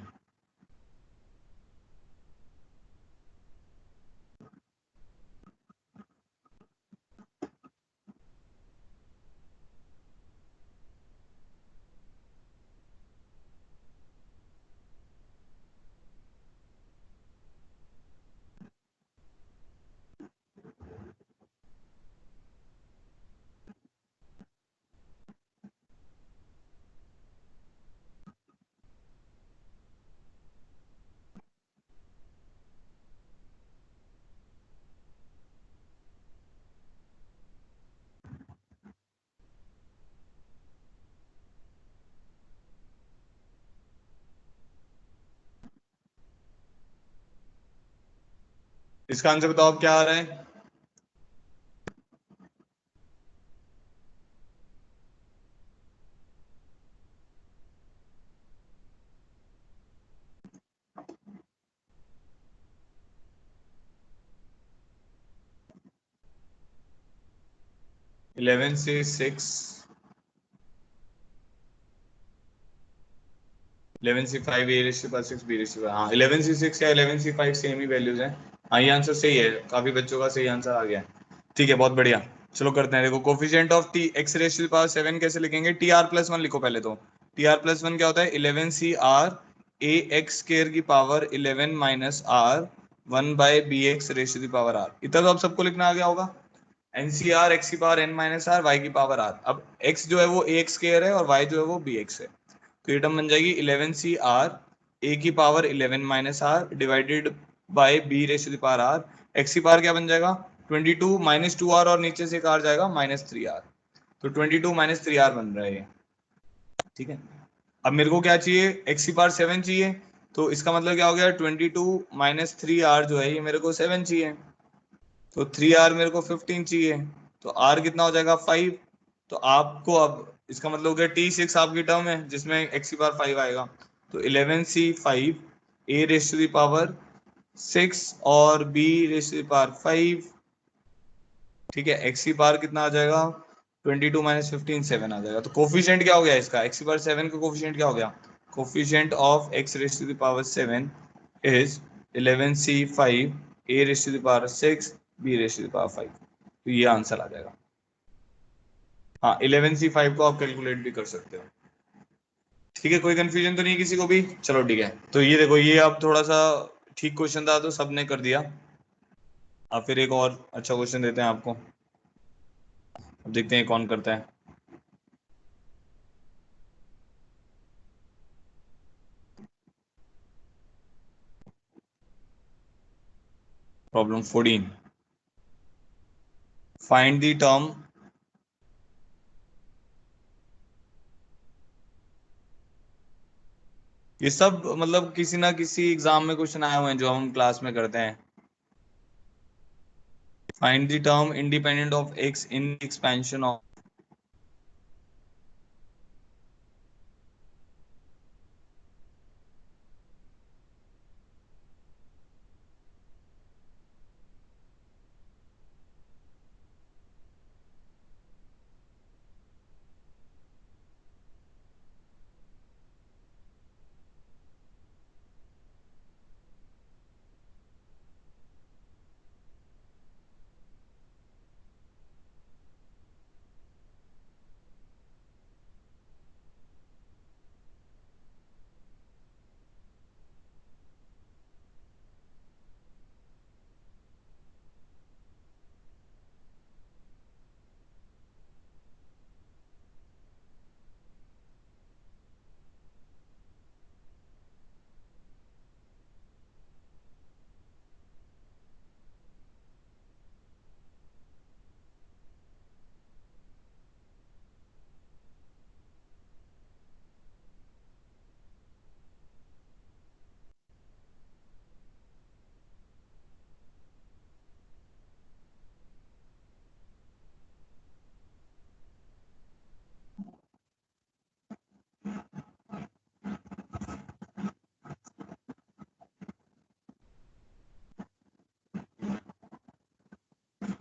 इसका आंसर बताओ अब क्या आ रहा है। इलेवन से 6, 11 से 5 ए रेशियो पर 6 बी रेशियो। हाँ 11 से 6 या 11 से 5 सेम ही वैल्यूज हैं। हाँ ये आंसर सही है, काफी बच्चों का सही आंसर आ गया है। ठीक है बहुत बढ़िया। चलो करते हैं। देखो coefficient of T x ratio power 7 कैसे लिखेंगे। टी आर प्लस वन लिखो पहले तो। टी आर प्लस वन क्या होता है? 11 C R A X square की power 11 minus R 1 by B X ratio की पावर आर। इतना तो अब सबको लिखना आ गया होगा। एन सी आर एक्स की power N minus R Y की पावर आर। अब एक्स जो है वो ए एक्स स्केयर है और वाई जो है वो बी एक्स है। तो ये टर्म बन जाएगी 11 सी आर ए की power 11 minus R divided by B ratio the power R. X की पावर क्या बन जाएगा? 22 माइनस 2 आर और नीचे से एक आर जाएगा माइनस 3 आर। तो 22 माइनस 3 आर बन रहा है ये। ठीक है। अब मेरे को क्या चाहिए? एक्स की पावर 7 चाहिए। तो इसका मतलब क्या हो गया? 22 माइनस 3 आर जो है ये मेरे को 7 चाहिए। तो 3 आर मेरे को 15 चाहिए। तो आर कितना हो जाएगा? 5। तो आपको अब इसका मतलब हो गया T6 आपकी टर्म है जिसमें एक्स की पावर 5 आएगा। तो 11C5 A raise to the power 6 और B raise to the power 5। ठीक है। एक्स की पावर कितना आ जाएगा? 22 माइनस 15 7 आ जाएगा। तो कोफिशिएंट क्या हो गया इसका? एक्स की पावर 7 का कोफिशिएंट क्या हो गया? Coefficient of X raise to the power 7 is 11C5 A raise to the power 6 B raise to the power 5। तो ये आंसर आ जाएगा। हाँ 11C5 को आप कैलकुलेट भी कर सकते हो। ठीक है कोई कंफ्यूजन तो नहीं किसी को भी? चलो ठीक है। तो ये देखो ये अब थोड़ा सा ठीक क्वेश्चन था तो सबने कर दिया। अब फिर एक और अच्छा क्वेश्चन देते हैं आपको। अब देखते हैं कौन करता है। प्रॉब्लम 14। Find the term. ये सब मतलब किसी ना किसी एग्जाम में क्वेश्चन आए हुए हैं जो हम क्लास में करते हैं। Find the term independent of x in expansion of.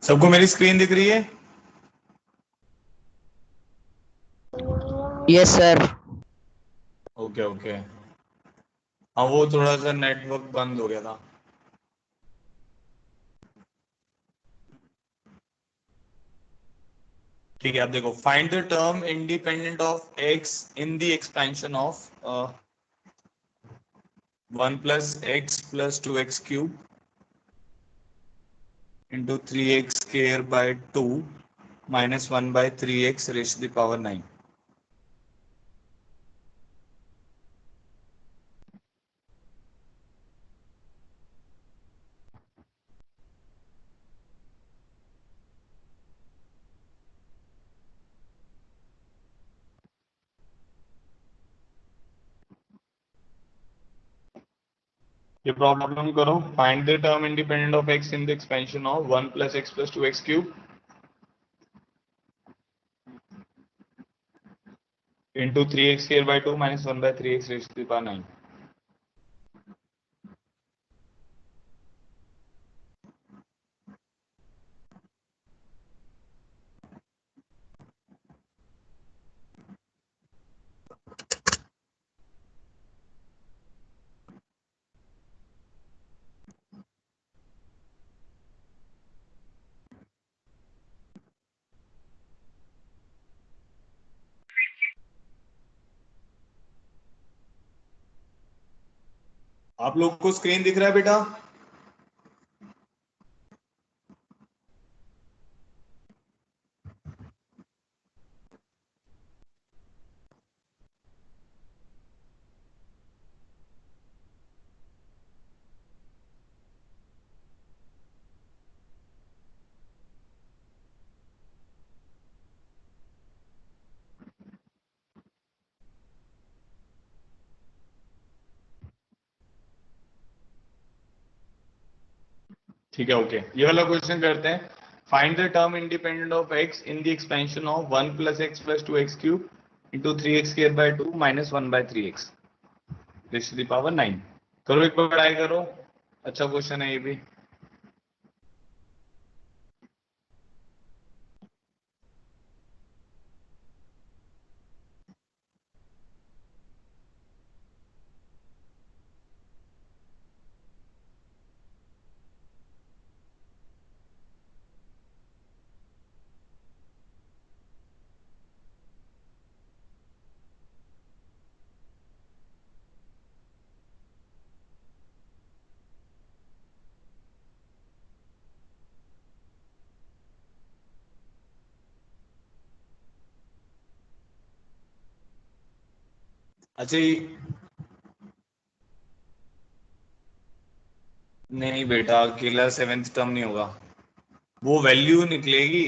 सबको मेरी स्क्रीन दिख रही है? Yes sir. Okay okay. हाँ वो थोड़ा सा नेटवर्क बंद हो गया था। ठीक है, अब देखो, find the term independent of x in the expansion of 1 + x + 2x³ into 3x² by 2 minus 1/3x⁻⁹ ये प्रॉब्लम करो। Find the term independent of x in the expansion of 1 + x + 2x³ into 3x² by 2 minus 1/3x⁻⁹ आप लोग को screen दिख रहा है बेटा? ठीक है, ओके। ये वाला क्वेश्चन करते हैं। Find the term independent of x in the expansion of 1 + x + 2x³ into 3x² by 2 minus 1/3x⁻⁹ करो, एक बार ट्राई करो। अच्छा क्वेश्चन है ये भी। अच्छा नहीं बेटा, अकेला 7th टर्म नहीं होगा, वो वैल्यू निकलेगी।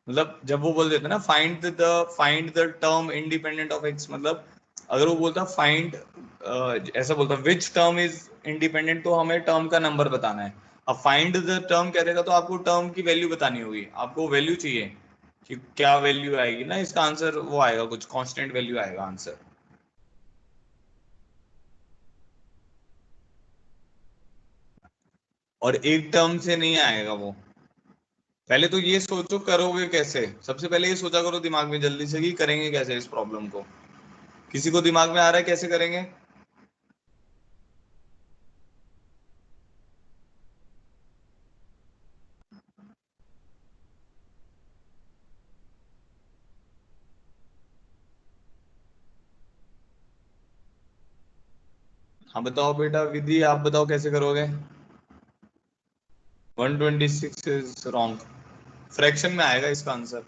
मतलब जब वो बोल देते ना find the term independent of x, मतलब अगर वो बोलता फाइंड, ऐसा बोलता विच टर्म इज इंडिपेंडेंट, तो हमें टर्म का नंबर बताना है। अब फाइंड द टर्म कह देगा तो आपको टर्म की वैल्यू बतानी होगी, आपको वैल्यू चाहिए कि क्या वैल्यू आएगी ना, इसका आंसर वो आएगा, कुछ कांस्टेंट वैल्यू आएगा आंसर। और एक टर्म से नहीं आएगा वो। पहले तो ये सोचो करोगे कैसे, सबसे पहले ये सोचा करो दिमाग में जल्दी से कि करेंगे कैसे इस प्रॉब्लम को। किसी को दिमाग में आ रहा है कैसे करेंगे? हाँ बताओ बेटा, विधि आप बताओ कैसे करोगे? 126 इज रॉन्ग, फ्रैक्शन में आएगा इसका आंसर।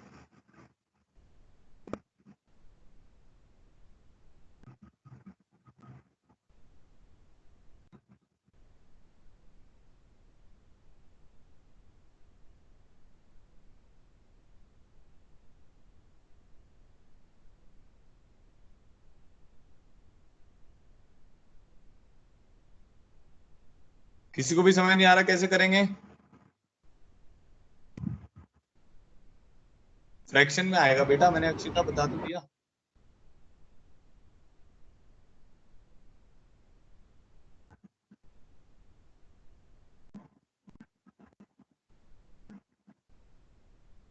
किसी को भी समझ नहीं आ रहा कैसे करेंगे? फ्रैक्शन में आएगा बेटा, मैंने अक्षिता बता तो दिया।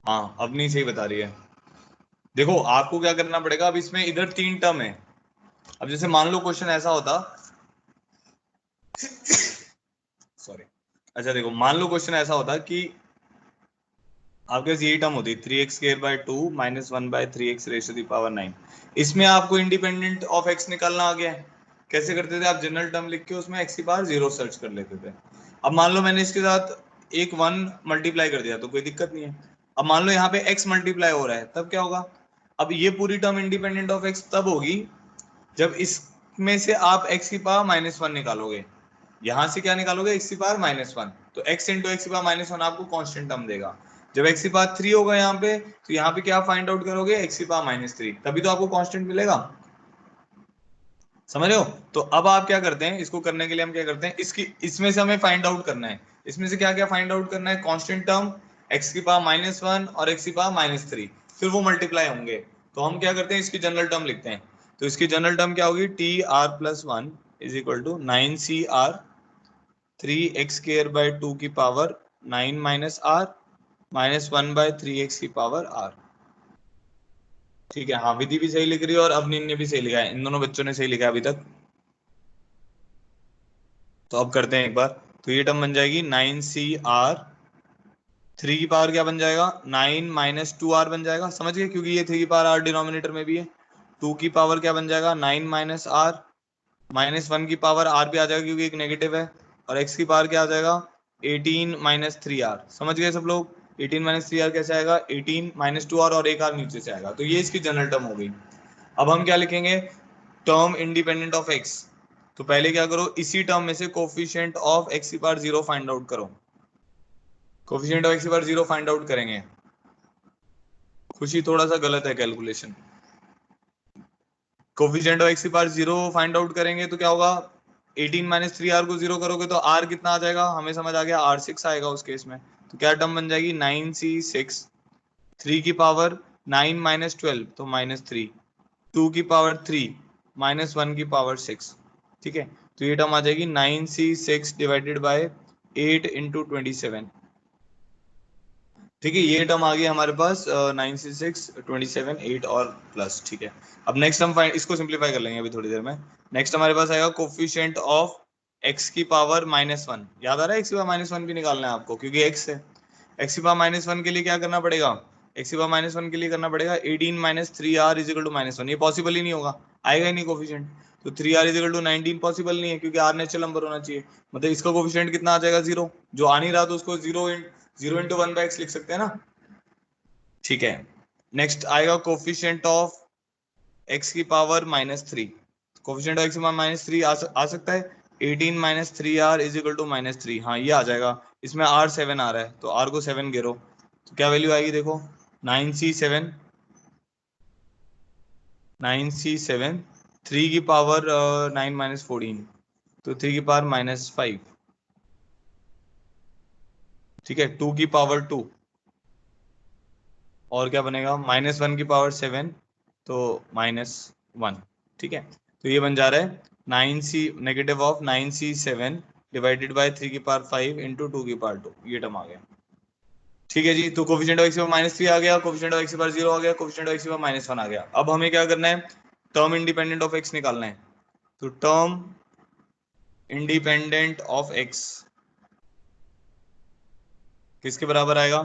हाँ अपनी सही बता रही है। देखो आपको क्या करना पड़ेगा, अब इसमें इधर 3 टर्म है। अब जैसे मान लो क्वेश्चन ऐसा होता, सॉरी, अच्छा देखो मान लो क्वेश्चन ऐसा होता कि आपके पास यही टर्म होती 3x² - 2 - 1/3x⁻⁹ इसमें आपको इंडिपेंडेंट ऑफ x निकालना आ गया है। कैसे करते थे आप, जनरल टर्म लिख के उसमें x⁻0 सर्च कर लेते थे। अब मान लो मैंने इसके साथ एक 1 मल्टीप्लाई कर दिया तो कोई दिक्कत नहीं है। अब मान लो यहाँ पे x मल्टीप्लाई हो रहा है, तब क्या होगा, अब ये पूरी टर्म इंडिपेंडेंट ऑफ x तब होगी जब इसमें से आप x⁻−1 निकालोगे। यहां से क्या निकालोगे, x⁻−1, तो x इंटू x⁻−1 आपको कांस्टेंट टर्म देगा। जब x⁻3 होगा यहाँ पे, तो यहाँ पे क्या फाइंड आउट करोगे, x⁻−3, तभी तो आपको कांस्टेंट मिलेगा। समझ रहे हो? तो अब आप क्या करते हैं, इसको करने के लिए हम क्या करते हैं, इसमें से हमें फाइंड आउट करना है। इसमें से क्या क्या फाइंड आउट करना है, कांस्टेंट टर्म x⁻−1 और x⁻−3, फिर वो मल्टीप्लाई होंगे। तो हम क्या करते हैं, इसकी जनरल टर्म लिखते हैं। तो इसकी जनरल टर्म क्या होगी, tr+1 = 9cr 3x² 2 (9 - r - 1/3x⁻r। ठीक है, हाँ विधि भी सही लिख रही है और अवनीन ने भी सही लिखा है, इन दोनों बच्चों ने सही लिखा है अभी तक। तो अब करते हैं एक बार, तो ये टर्म बन जाएगी 9cr, 3 की पावर क्या बन जाएगा, 9 - 2r बन जाएगा। समझ गए, क्योंकि ये 3 की पावर r डिनोमिनेटर में भी है। 2 की पावर क्या बन जाएगा, 9 - r, -1 की पावर r भी आ जाएगा क्योंकि एक नेगेटिव है, और x की पावर क्या आ जाएगा, 18 - 3r। समझ गए सब लोग, 18 - 3r कैसे आएगा, 18 - 2r और एक r नीचे से आएगा। तो ये इसकी जनरल टर्म हो गई। अब हम क्या लिखेंगे, टर्म इंडिपेंडेंट ऑफ x। तो पहले क्या करो, इसी टर्म में से coefficient of x⁻0 find out करो। Coefficient of x⁻0 find out करेंगे। खुशी थोड़ा सा गलत है calculation. Coefficient of x⁻0 find out करेंगे तो क्या होगा, 18 - 3r को 0 करोगे तो r कितना आ जाएगा, हमें समझ आ गया, r6 आएगा उस केस में। तो क्या टर्म बन जाएगी, 9c6, 3 की पावर 9 - 12 तो -3, 2 की पावर 3, -1 की पावर 6। ठीक है, तो ये टर्म आ जाएगी 9c6 / 8 × 27। ठीक है, ये टर्म आ गया हमारे पास 9c6 27 8 और प्लस। ठीक है, अब नेक्स्ट हम इसको सिंप्लीफाई कर लेंगे अभी थोड़ी देर में। नेक्स्ट हमारे पास आएगा कोफिशिएंट ऑफ x की पावर -1। याद आ रहा है, x की पावर -1 भी निकालना है आपको क्योंकि x है। x की पावर -1 के लिए क्या करना पड़ेगा, x की पावर -1 के लिए करना पड़ेगा 18 - 3r = -1। ये पॉसिबल ही नहीं होगा, आएगा ही नहीं कोफिशिएंट। तो 3r = 19 पॉसिबल नहीं है क्योंकि r नेचुरल नंबर होना चाहिए। मतलब इसका कोफिशिएंट कितना आ जाएगा, 0। जो आ नहीं रहा तो उसको 0 × 1/x लिख सकते हैं ना। ठीक है, नेक्स्ट आएगा कोफिशिएंट ऑफ x की पावर -3। कोफिशिएंट ऑफ x की पावर -3 आ सकता है, 18 - 3r = -3। हाँ ये आ जाएगा, इसमें r 7 आ रहा है तो r को 7 गिरो, तो क्या वैल्यू आएगी, देखो 9c7, 3 की पावर 9 - 14 तो 3 की पावर -5। ठीक है, 2 की पावर 2 और क्या बनेगा, -1 की पावर 7 तो -1। ठीक है, तो ये बन जा रहा है 9c नेगेटिव ऑफ 9c7 / 3 की पावर 5 × 2 की पावर 2। ये टर्म आ गया। ठीक है जी, तो कोफिशिएंट ऑफ x की पावर -3 आ गया, कोफिशिएंट ऑफ x की पावर 0 आ गया, कोफिशिएंट ऑफ x की पावर -1 आ गया। अब हमें क्या करना है, टर्म इंडिपेंडेंट ऑफ x निकालना है। तो टर्म इंडिपेंडेंट ऑफ x किसके बराबर आएगा,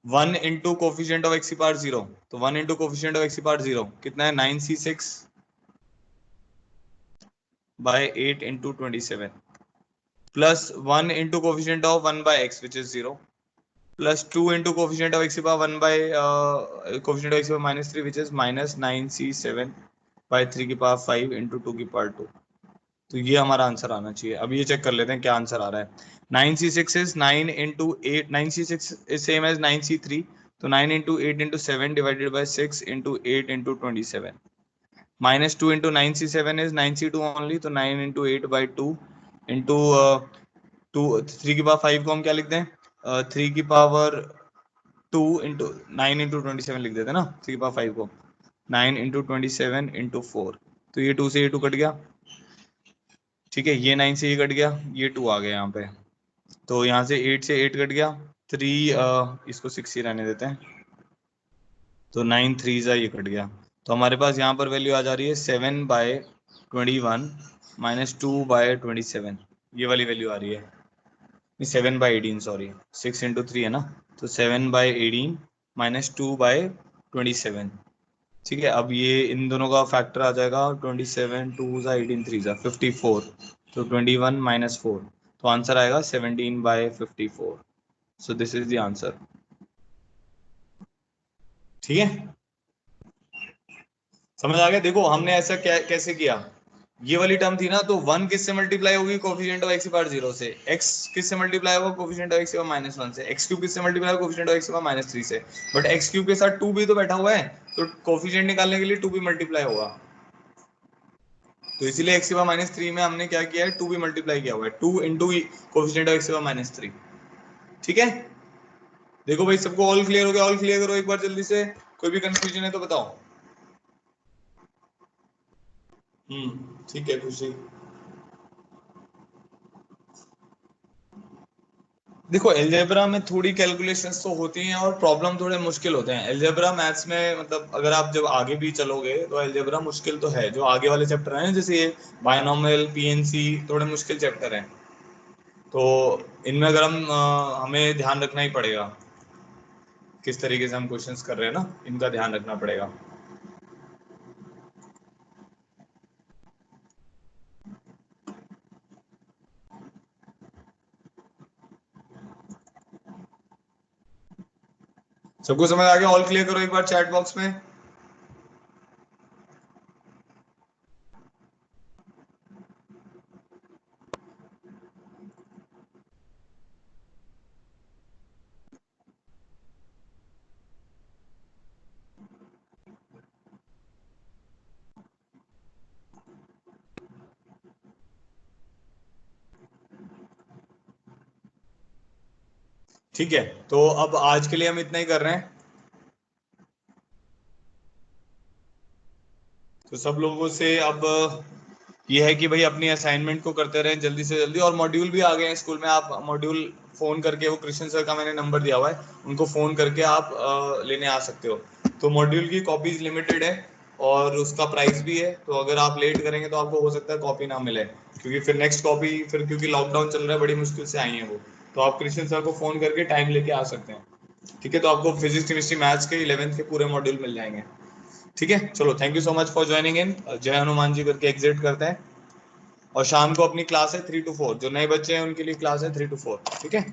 1 इंटू कोफिशिएंट ऑफ x की पावर 0। तो 1 इंटू कोफिशिएंट ऑफ x की पावर 0 कितना है, 9c6 by 8 × 27 plus 1 into coefficient of 1/x which is 0 plus 2 into coefficient of x की power 1 by coefficient of x की power -3 which is -9c7 by 3 की power 5 × 2 की power 2। तो ये हमारा आंसर आना चाहिए। अब ये चेक कर लेते हैं क्या आंसर आ रहा है। 9c6 is 9 into 8, 9c6 is same as 9c3, तो 9 into 8 into 7 divided by 6 into 8 into 27। -2 into 9c7 is 9c2 only, तो 9 into 8 by 2 into 2 3 की पावर 5 को हम क्या लिखते हैं, 3 की पावर 2 into 9 into 27 लिख देते हैं ना, 3 की पावर 5 को 9 into 27 into 4, तो ये 2 से ये 2 कट गया। ठीक है, ये 9 से ये कट गया, ये 2 आ गया यहाँ पे, तो यहाँ से 8 से 8 कट गया, इसको 6 ही रहने देते हैं, तो 9 3 ये कट गया, तो हमारे पास यहाँ पर वैल्यू आ जा रही है 7/21 माइनस 2/27, ये वाली वैल्यू आ रही है, 7/18 सॉरी, 6 × 3 है ना, तो 7/18 माइनस 2/27, ठीक है। अब ये इन दोनों का फैक्टर आ जाएगा, 27 2 18 3 54, तो 21 माइनस 4, तो आंसर आएगा 17/54। So this is the answer, ठीक है, समझ आ गया। देखो हमने ऐसा कैसे किया, ये वाली टर्म थी ना, तो 1 किससे मल्टीप्लाई होगी, कोफिशिएंट ऑफ x पावर 0 से, x किससे मल्टीप्लाई होगा, कोफिशिएंट ऑफ x पावर -1 से, x क्यूब किससे मल्टीप्लाई होगा, कोफिशिएंट ऑफ x पावर -3 से, बट x क्यूब के साथ 2 भी तो बैठा हुआ है, तो कोफिशिएंट निकालने के लिए 2 भी मल्टीप्लाई होगा, तो इसीलिए x पावर -3 में हमने क्या किया है, 2 भी मल्टीप्लाई किया हुआ है, 2 into coefficient of x power -3, ठीक है। देखो भाई सबको ऑल क्लियर हो गया, ऑल क्लियर करो एक बार जल्दी से, कोई भी कंफ्यूजन है तो बताओ। ठीक है खुशी। देखो एलजेब्रा में थोड़ी कैलकुलेशंस तो होती हैं और प्रॉब्लम थोड़े मुश्किल होते हैं। एलजेब्रा मैथ्स में मतलब अगर आप जब आगे भी चलोगे तो एलजेब्रा मुश्किल तो है, जो आगे वाले चैप्टर हैं जैसे ये बायनॉमियल पीएनसी थोड़े मुश्किल चैप्टर हैं, तो इनमें अगर हमें ध्यान रखना ही पड़ेगा किस तरीके से हम क्वेश्चंस कर रहे हैं ना, इनका ध्यान रखना पड़ेगा। सबको समझ आ गया, ऑल क्लियर करो एक बार चैट बॉक्स में। ठीक है, तो अब आज के लिए हम इतना ही कर रहे हैं, तो सब लोगों से अब ये है कि भाई अपनी असाइनमेंट को करते रहें जल्दी से जल्दी, और मॉड्यूल भी आ गए हैं स्कूल में, आप मॉड्यूल फोन करके, वो कृष्ण सर का मैंने नंबर दिया हुआ है, उनको फोन करके आप लेने आ सकते हो। तो मॉड्यूल की कॉपीज लिमिटेड है और उसका प्राइस भी है, तो अगर आप लेट करेंगे तो आपको हो सकता है कॉपी ना मिले, क्योंकि फिर नेक्स्ट कॉपी फिर क्योंकि लॉकडाउन चल रहा है बड़ी मुश्किल से आई है वो, तो आप कृष्ण सर को फोन करके टाइम लेके आ सकते हैं, ठीक है। तो आपको फिजिक्स केमिस्ट्री मैथ्स के 11th के पूरे मॉड्यूल मिल जाएंगे, ठीक है। चलो thank you so much for joining in, जय हनुमान जी करके एग्जिट करते हैं, और शाम को अपनी क्लास है 3 to 4, जो नए बच्चे हैं उनके लिए क्लास है 3 to 4, ठीक है।